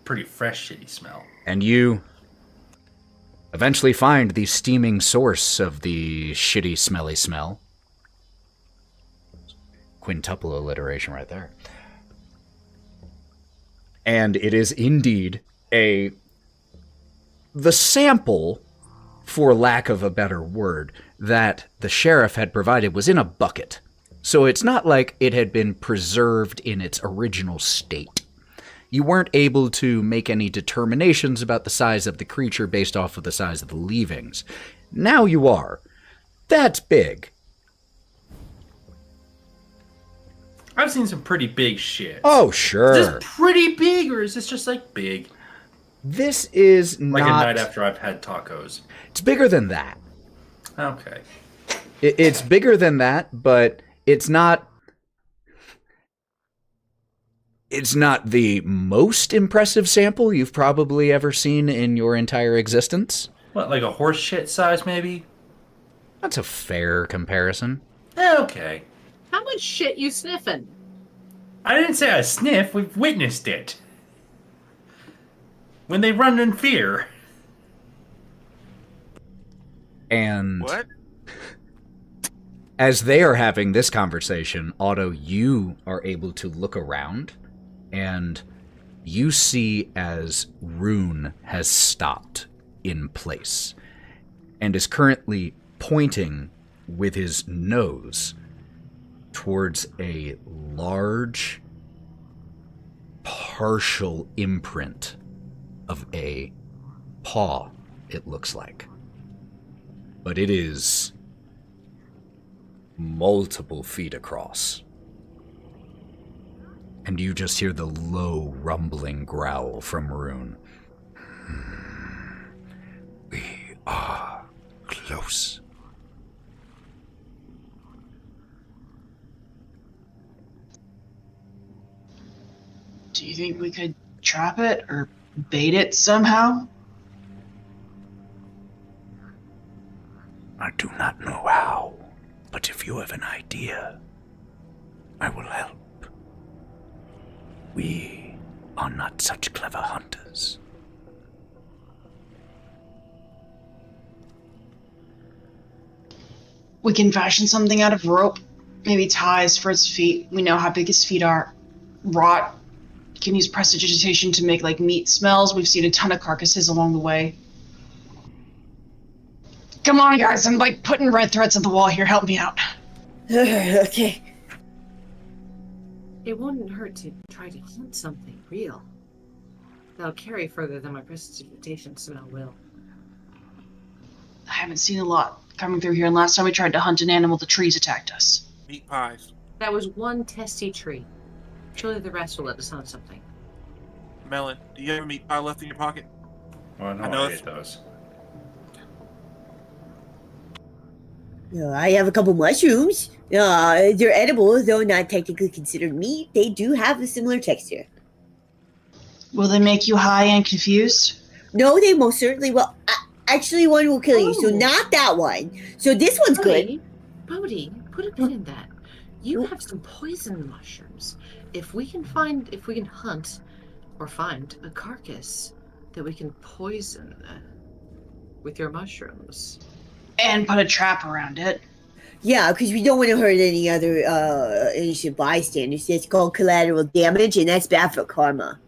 Pretty fresh shitty smell. And you eventually find the steaming source of the shitty smelly smell. Quintuple alliteration right there. And it is indeed the sample, for lack of a better word, that the sheriff had provided was in a bucket. So it's not like it had been preserved in its original state. You weren't able to make any determinations about the size of the creature based off of the size of the leavings. Now you are. That's big. I've seen some pretty big shit. Oh, sure. Is this pretty big, or is this just like big? This is Like not... a night after I've had tacos. It's bigger than that. Okay. It's bigger than that, but it's not... It's not the most impressive sample you've probably ever seen in your entire existence. What, like a horse shit size, maybe? That's a fair comparison. Okay. How much shit you sniffing? I didn't say I sniff. We've witnessed it. When they run in fear. And What? as they are having this conversation, Otto, you are able to look around, and you see as Rune has stopped in place and is currently pointing with his nose towards a large partial imprint of a paw, it looks like. But it is multiple feet across. And you just hear the low rumbling growl from Rune. We are close. Do you think we could trap it or bait it somehow? I do not know how, but if you have an idea, I will help. We are not such clever hunters. We can fashion something out of rope, maybe ties for its feet. We know how big his feet are. Wraught can use prestidigitation to make like meat smells. We've seen a ton of carcasses along the way. Come on, guys, I'm like putting red threads on the wall here. Help me out. Okay. It wouldn't hurt to try to hunt something real. That'll carry further than my prestidigitation smell will. I haven't seen a lot coming through here, and last time we tried to hunt an animal, the trees attacked us. Meat pies. That was one testy tree. Surely the rest will let us hunt something. Melon, do you have a meat pie left in your pocket? Well, no, I know I it's- ate those. I have a couple mushrooms. They're edible, though not technically considered meat. They do have a similar texture. Will they make you high and confused? No, they most certainly will. Actually, one will kill you, so Oh. not that one. So this one's good. Bodie, put a pin in that. You have some poison mushrooms. If we can hunt or find a carcass that we can poison with your mushrooms. And put a trap around it. Yeah, because we don't want to hurt any other innocent bystanders. That's called collateral damage, and that's bad for karma.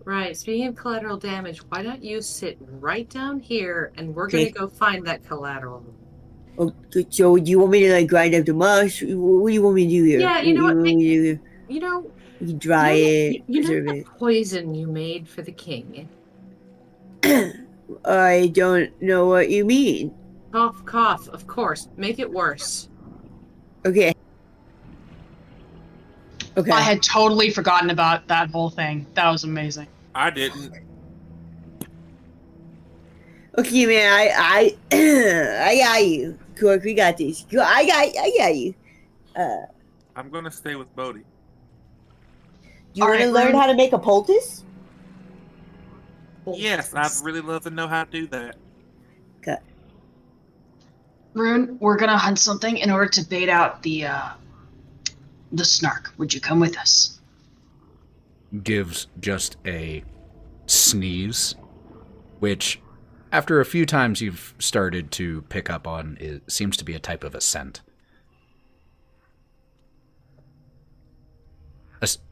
Right. Speaking of collateral damage, why don't you sit right down here and we're going to go find that collateral. Oh, so do you want me to like grind up the mush? What do you want me to do here? Yeah, you know what? You can dry it, you know preserve the it. poison you made for the king? I don't know what you mean. Cough, cough, of course. Make it worse. Okay. Okay. I had totally forgotten about that whole thing. That was amazing. I didn't. Okay, man. I got you. Cork, we got this. I got you. I'm gonna stay with Bodie. Do you want to Alright, learn Rune. how to make a poultice? Yes, I'd really love to know how to do that. Okay. Rune, we're gonna hunt something in order to bait out the Snark. Would you come with us? Gives just a sneeze, which, after a few times you've started to pick up on, it seems to be a type of a scent.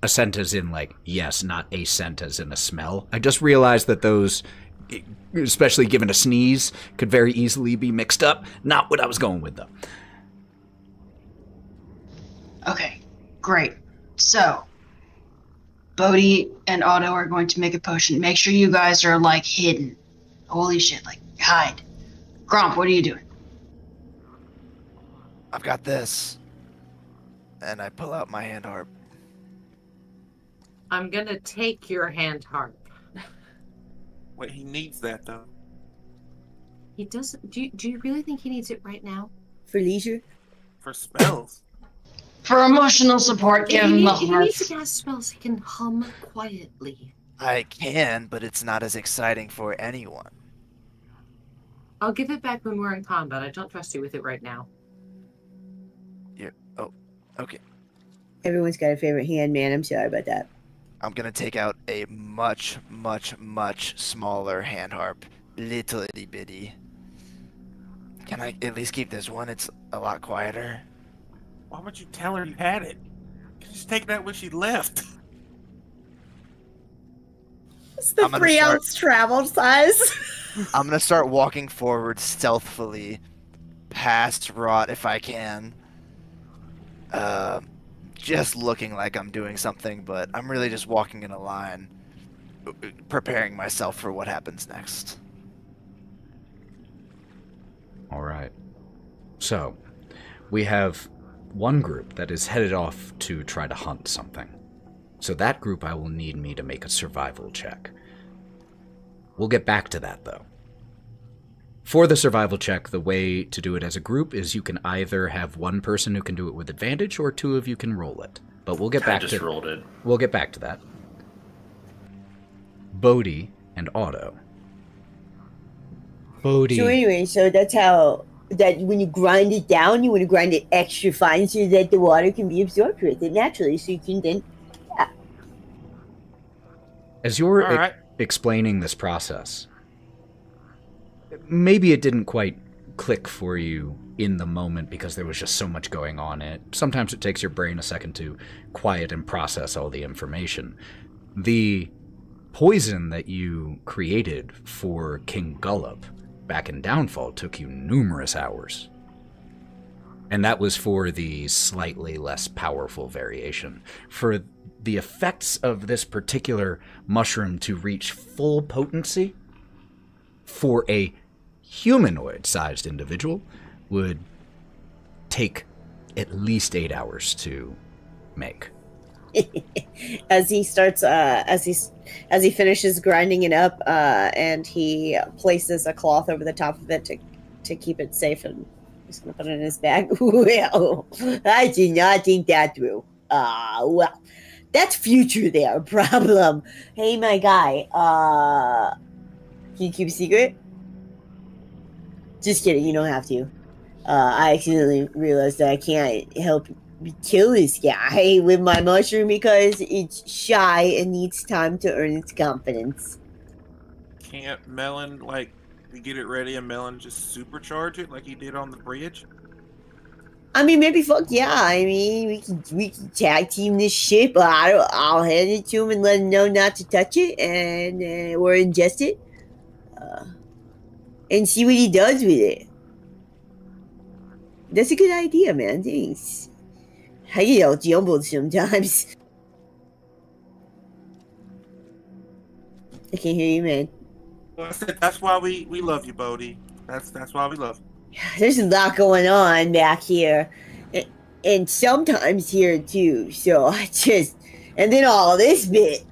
A scent as in, like, yes, not a scent as in a smell. I just realized that those, especially given a sneeze, could very easily be mixed up. Not what I was going with, though. Okay, great. So, Bodie and Otto are going to make a potion. Make sure you guys are, like, hidden. Holy shit, like, hide. Gromp, what are you doing? I've got this. And I pull out my hand harp. I'm going to take your hand harp. Wait, he needs that though. He doesn't. Do you really think he needs it right now? For leisure? For spells. For emotional support, give him the If he harp. needs to cast spells, he can hum quietly. I can, but it's not as exciting for anyone. I'll give it back when we're in combat. I don't trust you with it right now. Okay. Everyone's got a favorite hand, man. I'm sorry about that. I'm gonna take out a much, much, much smaller hand harp. Little itty bitty. Can I at least keep this one? It's a lot quieter. Why would you tell her you had it? You just take that when she left. It's the I'm gonna 3 start- ounce travel size. I'm gonna start walking forward stealthily past Wraught if I can. Just looking like I'm doing something, but I'm really just walking in a line, preparing myself for what happens next. All right. So, we have one group that is headed off to try to hunt something. So that group I will need me to make a survival check. We'll get back to that, though. For the survival check, the way to do it as a group is you can either have one person who can do it with advantage, or two of you can roll it. But we'll get back to rolled it. We'll get back to that. Bodie and Otto. Bodie. So anyway, so that's how that when you grind it down, you want to grind it extra fine so that the water can be absorbed with it naturally, so you can then. As you're All right. explaining this process, maybe it didn't quite click for you in the moment because there was just so much going on. Sometimes it takes your brain a second to quiet and process all the information. The poison that you created for King Gullop back in Downfall took you numerous hours. And that was for the slightly less powerful variation. For the effects of this particular mushroom to reach full potency for a humanoid-sized individual would take at least 8 hours to make. As he starts, as he finishes grinding it up, and he places a cloth over the top of it to keep it safe, and he's gonna put it in his bag. Well, I did not think that through. Well, that's future there. Problem. Hey, my guy. Can you keep a secret? Just kidding. You don't have to. I accidentally realized that I can't help kill this guy with my mushroom because it's shy and needs time to earn its confidence. Can't Melon, like, we get it ready and Melon just supercharge it like he did on the bridge? I mean, maybe fuck yeah. I mean, we can tag team this shit, but I'll hand it to him and let him know not to touch it and or ingest it, and see what he does with it. That's a good idea, man. Thanks. I get all jumbled sometimes. I can't hear you, man. Well, I said that's why we love you, Bodie. That's why we love you. There's a lot going on back here, and sometimes here too. So I just, and then all this bit.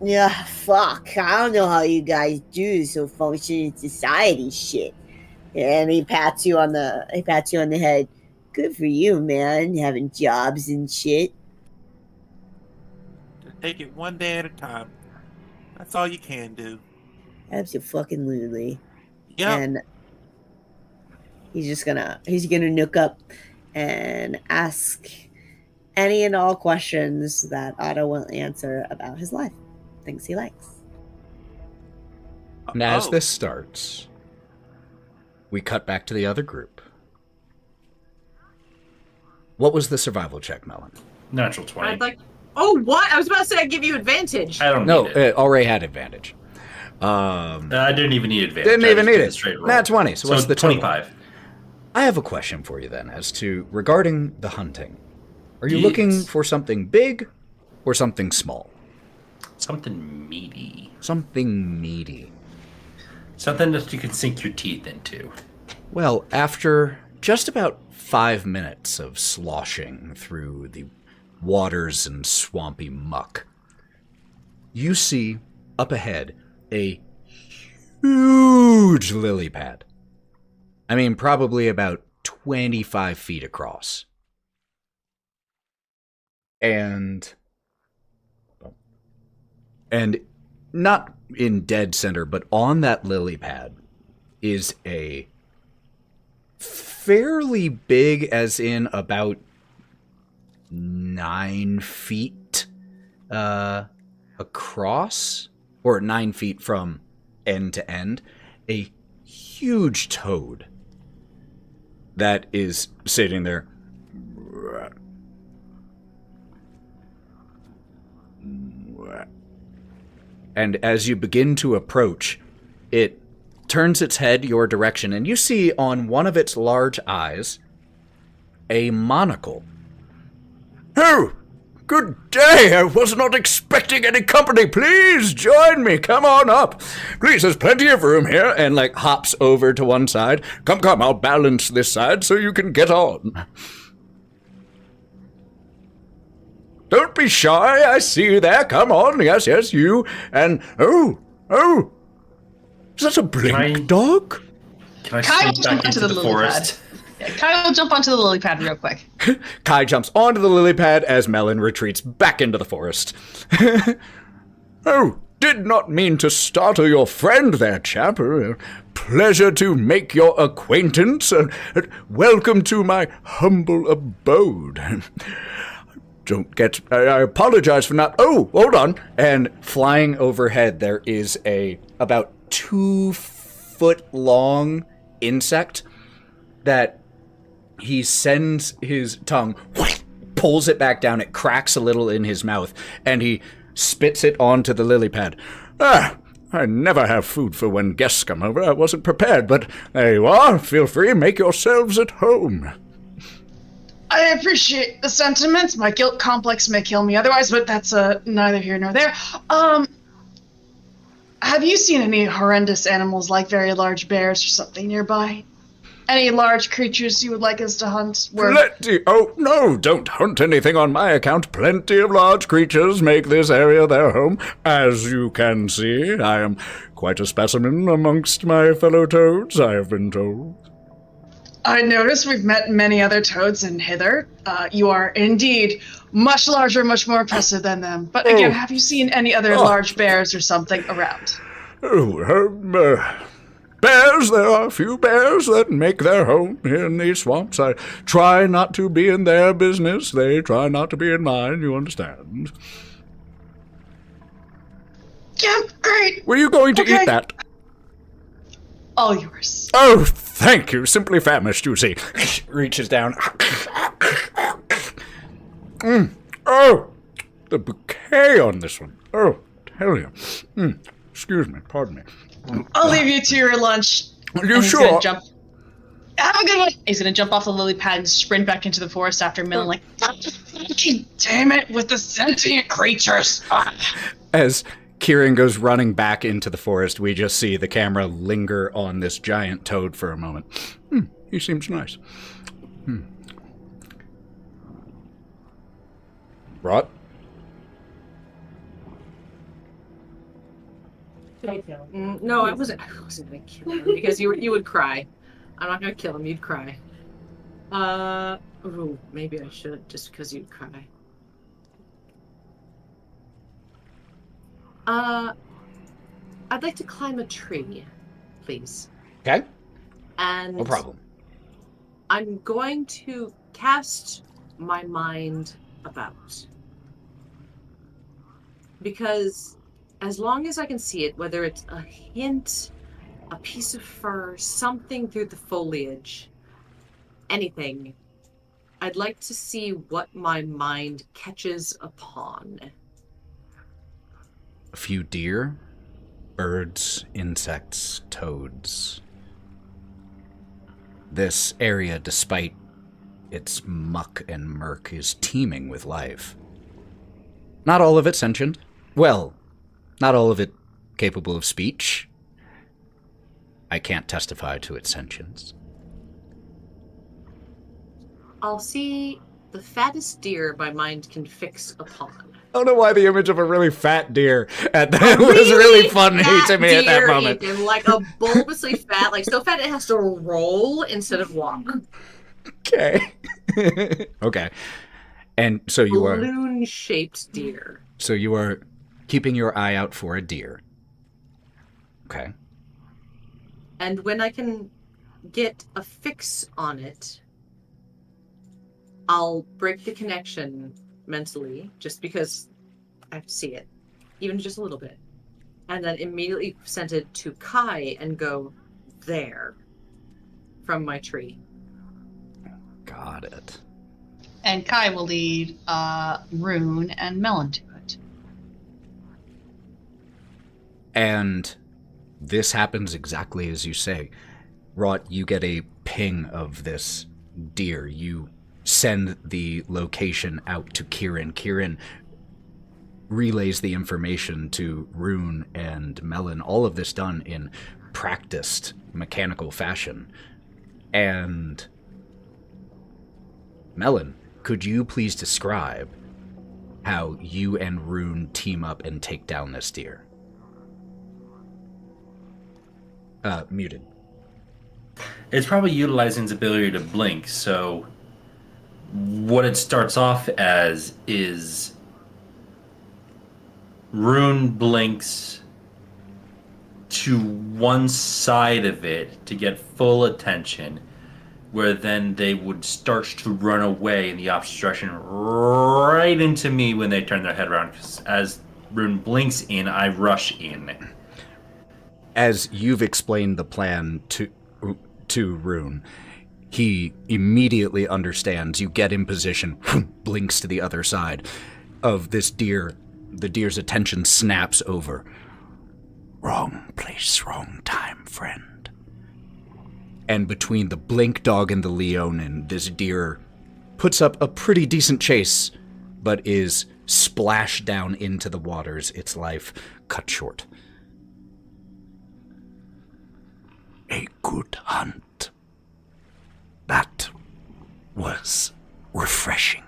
Fuck. I don't know how you guys do so functioning society shit. And he pats you on the head. Good for you, man. Having jobs and shit. Just take it one day at a time. That's all you can do. Absolutely. Yeah. And he's gonna nook up and ask any and all questions that Otto will answer about his life, things he likes. And as this starts, we cut back to the other group. What was the survival check, Melon? Natural 20. I'd like. Oh, what? I was about to say I'd give you advantage. I don't No, need it. already had advantage. I didn't even need advantage. Didn't I even just need did a it. straight roll. Nat 20. So what's the total? 25. I have a question for you then as to regarding the hunting. Are you Yes. looking for something big or something small? Something meaty. Something meaty. Something that you can sink your teeth into. Well, after just about 5 minutes of sloshing through the waters and swampy muck, you see up ahead a huge lily pad. I mean, probably about 25 feet across. And not in dead center, but on that lily pad is a fairly big, as in about 9 feet across, or 9 feet from end to end, a huge toad that is sitting there. And as you begin to approach, it turns its head your direction, and you see on one of its large eyes a monocle. Oh, good day. I was not expecting any company. Please join me. Come on up. Please, there's plenty of room here. And, hops over to one side. Come, I'll balance this side so you can get on. Don't be shy. I see you there. Come on. Yes, you. And, oh. Is that a blink dog? Can I Kyle sneak jumped back into onto the the lily forest? Yeah, Kyle, jump onto the lily pad real quick. Kai jumps onto the lily pad as Melon retreats back into the forest. Oh, did not mean to startle your friend there, chap. Pleasure to make your acquaintance. Welcome to my humble abode. I apologize for not... Oh, hold on. And flying overhead, there is a about 2 foot long insect that he sends his tongue, pulls it back down, it cracks a little in his mouth, and he spits it onto the lily pad. I never have food for when guests come over. I wasn't prepared, but there you are. Feel free, make yourselves at home. I appreciate the sentiments. My guilt complex may kill me otherwise, but that's neither here nor there. Have you seen any horrendous animals like very large bears or something nearby? Any large creatures you would like us to hunt? Plenty. Oh, no, don't hunt anything on my account. Plenty of large creatures make this area their home. As you can see, I am quite a specimen amongst my fellow toads, I have been told. I notice we've met many other toads in hither. You are indeed much larger, much more impressive than them. But again, have you seen any other large bears or something around? bears, there are a few bears that make their home in these swamps. I try not to be in their business. They try not to be in mine, you understand. Yeah, great. Were you going to eat that? All yours. Oh, thank you. Simply famished, you see. Reaches down. Oh, the bouquet on this one. Oh, tell you. Excuse me, pardon me. I'll leave you to your lunch. Are you And he's sure? gonna jump. Have a good one. He's gonna jump off the lily pad and sprint back into the forest after Melon, like, damn it, with the sentient creatures. As Kieren goes running back into the forest, we just see the camera linger on this giant toad for a moment. He seems nice. Wraught? No, I wasn't gonna kill him because you would cry. I'm not gonna kill him. You'd cry. Ooh, maybe I should just because you'd cry. I'd like to climb a tree, please. Okay. And No problem. I'm going to cast my mind about. Because as long as I can see it, whether it's a hint, a piece of fur, something through the foliage, anything, I'd like to see what my mind catches upon. A few deer, birds, insects, toads. This area, despite its muck and murk, is teeming with life. Not all of it sentient. Well, not all of it capable of speech. I can't testify to its sentience. I'll see the fattest deer my mind can fix upon. I don't know why the image of a really fat deer at that was really funny to me at that moment. Even, like a bulbously fat, like so fat it has to roll instead of walk. Okay. Okay. And so you are Balloon-shaped deer. So you are keeping your eye out for a deer. Okay. And when I can get a fix on it, I'll break the connection mentally, just because I see it, even just a little bit. And then immediately send it to Kai and go there from my tree. Got it. And Kai will lead Rune and Melon to it. And this happens exactly as you say. Wraught, you get a ping of this deer. You send the location out to Kieren. Kieren relays the information to Rune and Melon. All of this done in practiced mechanical fashion. And Melon, could you please describe how you and Rune team up and take down this deer? Muted. It's probably utilizing its ability to blink, so what it starts off as is Rune blinks to one side of it to get full attention, where then they would start to run away in the opposite direction right into me when they turn their head around, because as Rune blinks in, I rush in. As you've explained the plan to Rune, he immediately understands. You get in position, blinks to the other side of this deer. The deer's attention snaps over. Wrong place, wrong time, friend. And between the blink dog and the Leonin, this deer puts up a pretty decent chase, but is splashed down into the waters, its life cut short. A good hunt. That was refreshing.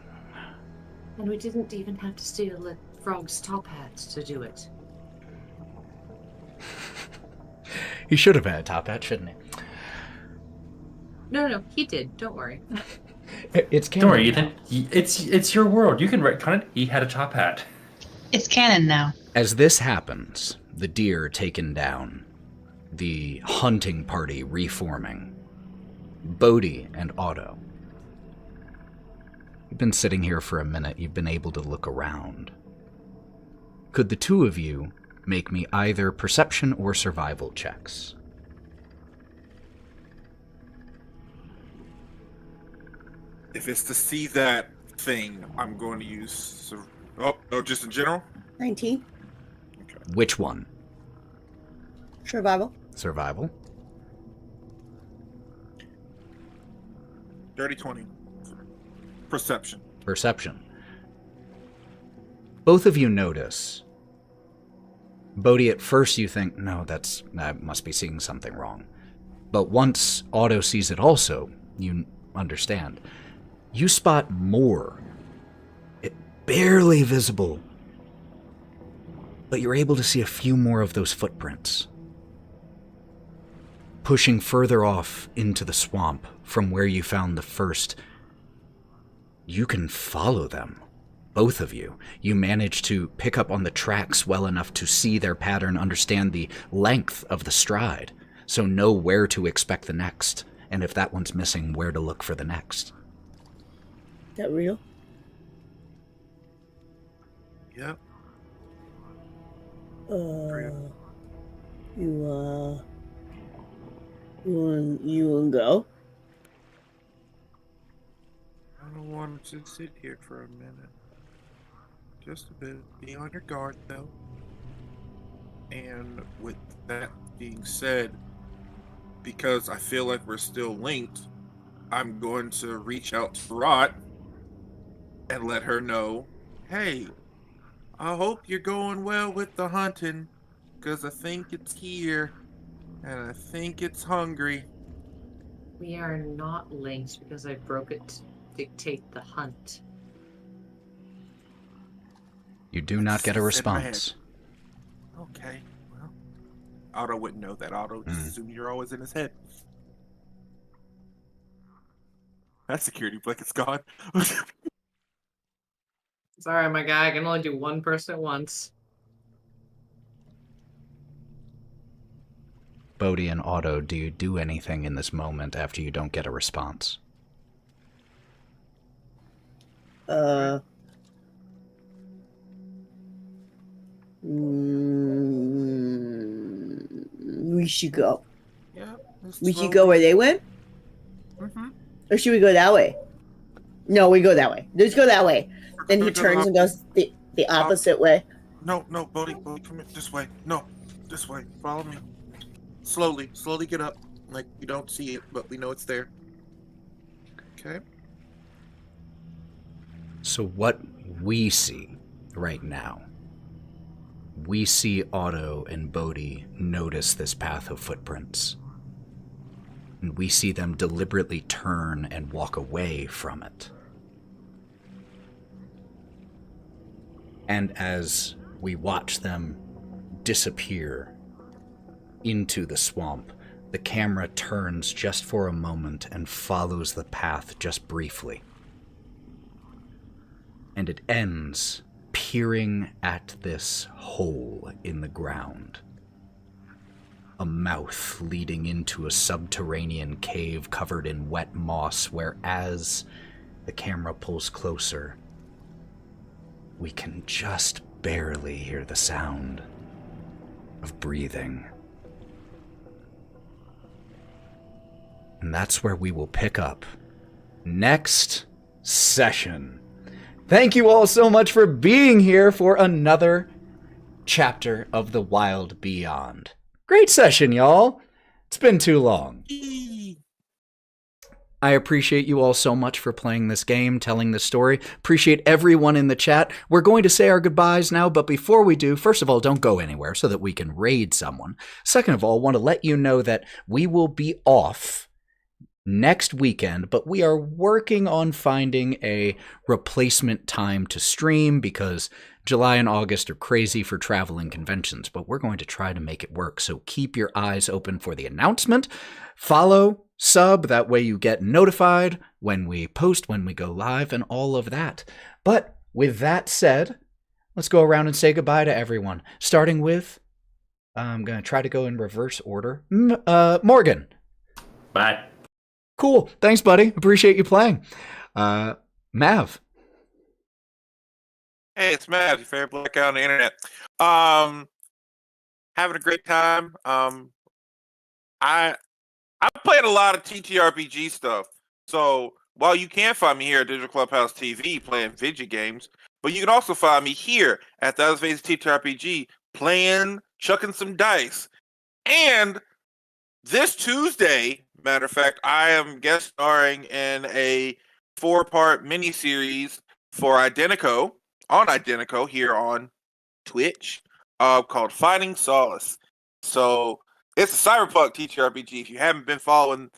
And we didn't even have to steal a frog's top hat to do it. He should have had a top hat, shouldn't he? No, he did. Don't worry. It's canon. Don't worry, Ethan. It's your world. You can retcon it. He had a top hat. It's canon now. As this happens, the deer taken down the hunting party reforming. Bodie and Otto. You've been sitting here for a minute. You've been able to look around. Could the two of you make me either perception or survival checks? If it's to see that thing, I'm going to use... just in general? 19. Okay. Which one? Survival. Survival. Dirty 20. Perception. Perception. Both of you notice. Bodie, at first you think, no, I must be seeing something wrong. But once Otto sees it also, you understand. You spot more. It barely visible. But you're able to see a few more of those footprints. Pushing further off into the swamp from where you found the first. You can follow them. Both of you. You manage to pick up on the tracks well enough to see their pattern, understand the length of the stride, so know where to expect the next, and if that one's missing, where to look for the next. Is that real? Yep. You wanna go? I don't want to sit here for a minute. Just a bit. Be on your guard, though. And with that being said, because I feel like we're still linked, I'm going to reach out to Wraught and let her know, hey, I hope you're going well with the hunting, because I think it's here, and I think it's hungry. We are not linked because I broke it to dictate the hunt. You do not get a response. Okay, well, Otto wouldn't know that. Otto just assumed you're always in his head. That security blanket's gone. Sorry, my guy. I can only do one person at once. Bodie and Otto, do you do anything in this moment after you don't get a response? We should go. Yeah. We should go where they went? Mm-hmm. Or should we go that way? No, we go that way. Let's go that way. Then he turns and goes the opposite way. No, Bodie, come here, this way. No, this way. Follow me. Slowly get up. Like you don't see it, but we know it's there. Okay. So what we see right now, we see Otto and Bodie notice this path of footprints. And we see them deliberately turn and walk away from it. And as we watch them disappear into the swamp, the camera turns just for a moment and follows the path just briefly. And it ends peering at this hole in the ground. A mouth leading into a subterranean cave covered in wet moss, where as the camera pulls closer, we can just barely hear the sound of breathing. And that's where we will pick up next session. Thank you all so much for being here for another chapter of the Wild Beyond. Great session, y'all. It's been too long. I appreciate you all so much for playing this game, telling this story. Appreciate everyone in the chat. We're going to say our goodbyes now, but before we do, first of all, don't go anywhere so that we can raid someone. Second of all, want to let you know that we will be off next weekend, but we are working on finding a replacement time to stream because July and August are crazy for travel and conventions, but we're going to try to make it work. So keep your eyes open for the announcement. Follow, sub, that way you get notified when we post, when we go live, and all of that. But with that said, let's go around and say goodbye to everyone, starting with I'm going to try to go in reverse order. Morgan. Bye. Cool. Thanks, buddy. Appreciate you playing. Mav. Hey, it's Matt, your favorite black guy on the internet. Having a great time. I played a lot of TTRPG stuff. So while you can find me here at Digital Clubhouse TV playing video games, but you can also find me here at Thousand Faces TTRPG playing, chucking some dice. And this Tuesday, matter of fact, I am guest starring in a 4-part miniseries for Identico here on Twitch called Finding Solace. So it's a cyberpunk TTRPG. If you haven't been following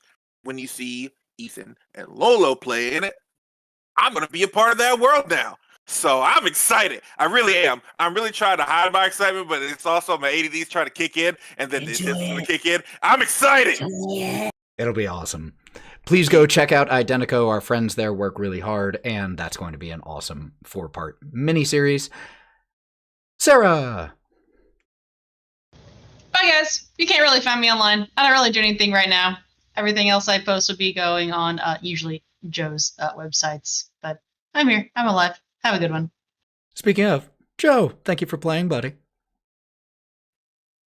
when you see Ethan and Lolo play in it, I'm going to be a part of that world now. So I'm excited. I really am. I'm really trying to hide my excitement, but it's also my ADD's trying to kick in, and then this is going to kick in. I'm excited. It'll be awesome. Please go check out Identico. Our friends there work really hard, and that's going to be an awesome 4-part miniseries. Sarah. Bye, guys. You can't really find me online. I don't really do anything right now. Everything else I post would be going on usually Joe's websites. But I'm here. I'm alive. Have a good one. Speaking of, Joe, thank you for playing, buddy.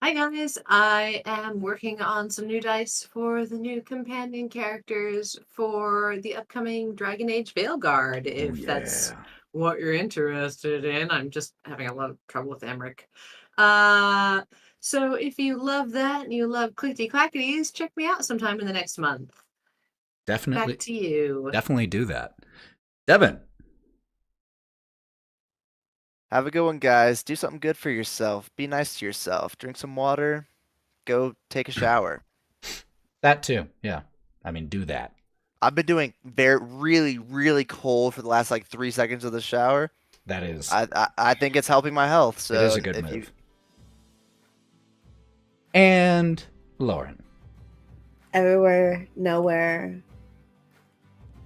Hi guys, I am working on some new dice for the new companion characters for the upcoming Dragon Age Veilguard, if that's what you're interested in. I'm just having a lot of trouble with Emmerich. So if you love that and you love clickety-clackities, check me out sometime in the next month. Definitely. Back to you. Definitely do that. Devon. Have a good one, guys. Do something good for yourself. Be nice to yourself. Drink some water. Go take a shower. That too. Yeah. I mean, do that. I've been doing really, really cold for the last 3 seconds of the shower. That is. I think it's helping my health. So it is a good move. And Lauren. Everywhere, nowhere,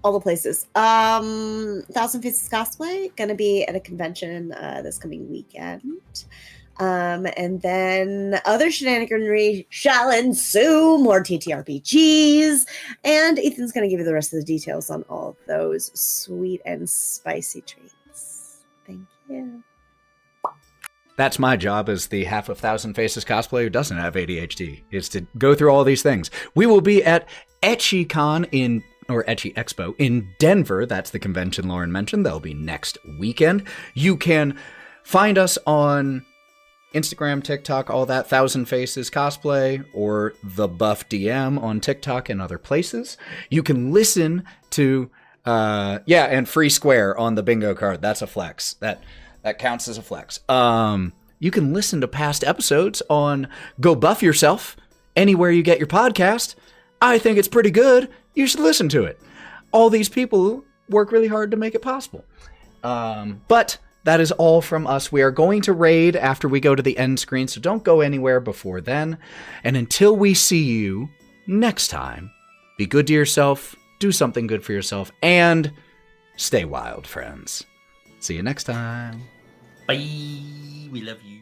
all the places. Thousand Faces Cosplay, gonna be at a convention this coming weekend. And then other shenaniganry shall ensue, more TTRPGs, and Ethan's gonna give you the rest of the details on all of those sweet and spicy treats. Thank you. That's my job as the half of Thousand Faces cosplayer who doesn't have ADHD, is to go through all these things. We will be at EtchyCon Etchy Expo in Denver. That's the convention Lauren mentioned. That'll be next weekend. You can find us on Instagram, TikTok, all that, Thousand Faces Cosplay, or The Buff DM on TikTok and other places. You can listen to, and Free Square on the bingo card. That's a flex. That counts as a flex. You can listen to past episodes on Go Buff Yourself anywhere you get your podcast. I think it's pretty good. You should listen to it. All these people work really hard to make it possible. But that is all from us. We are going to raid after we go to the end screen, so don't go anywhere before then. And until we see you next time, be good to yourself, do something good for yourself, and stay wild, friends. See you next time. Bye. We love you.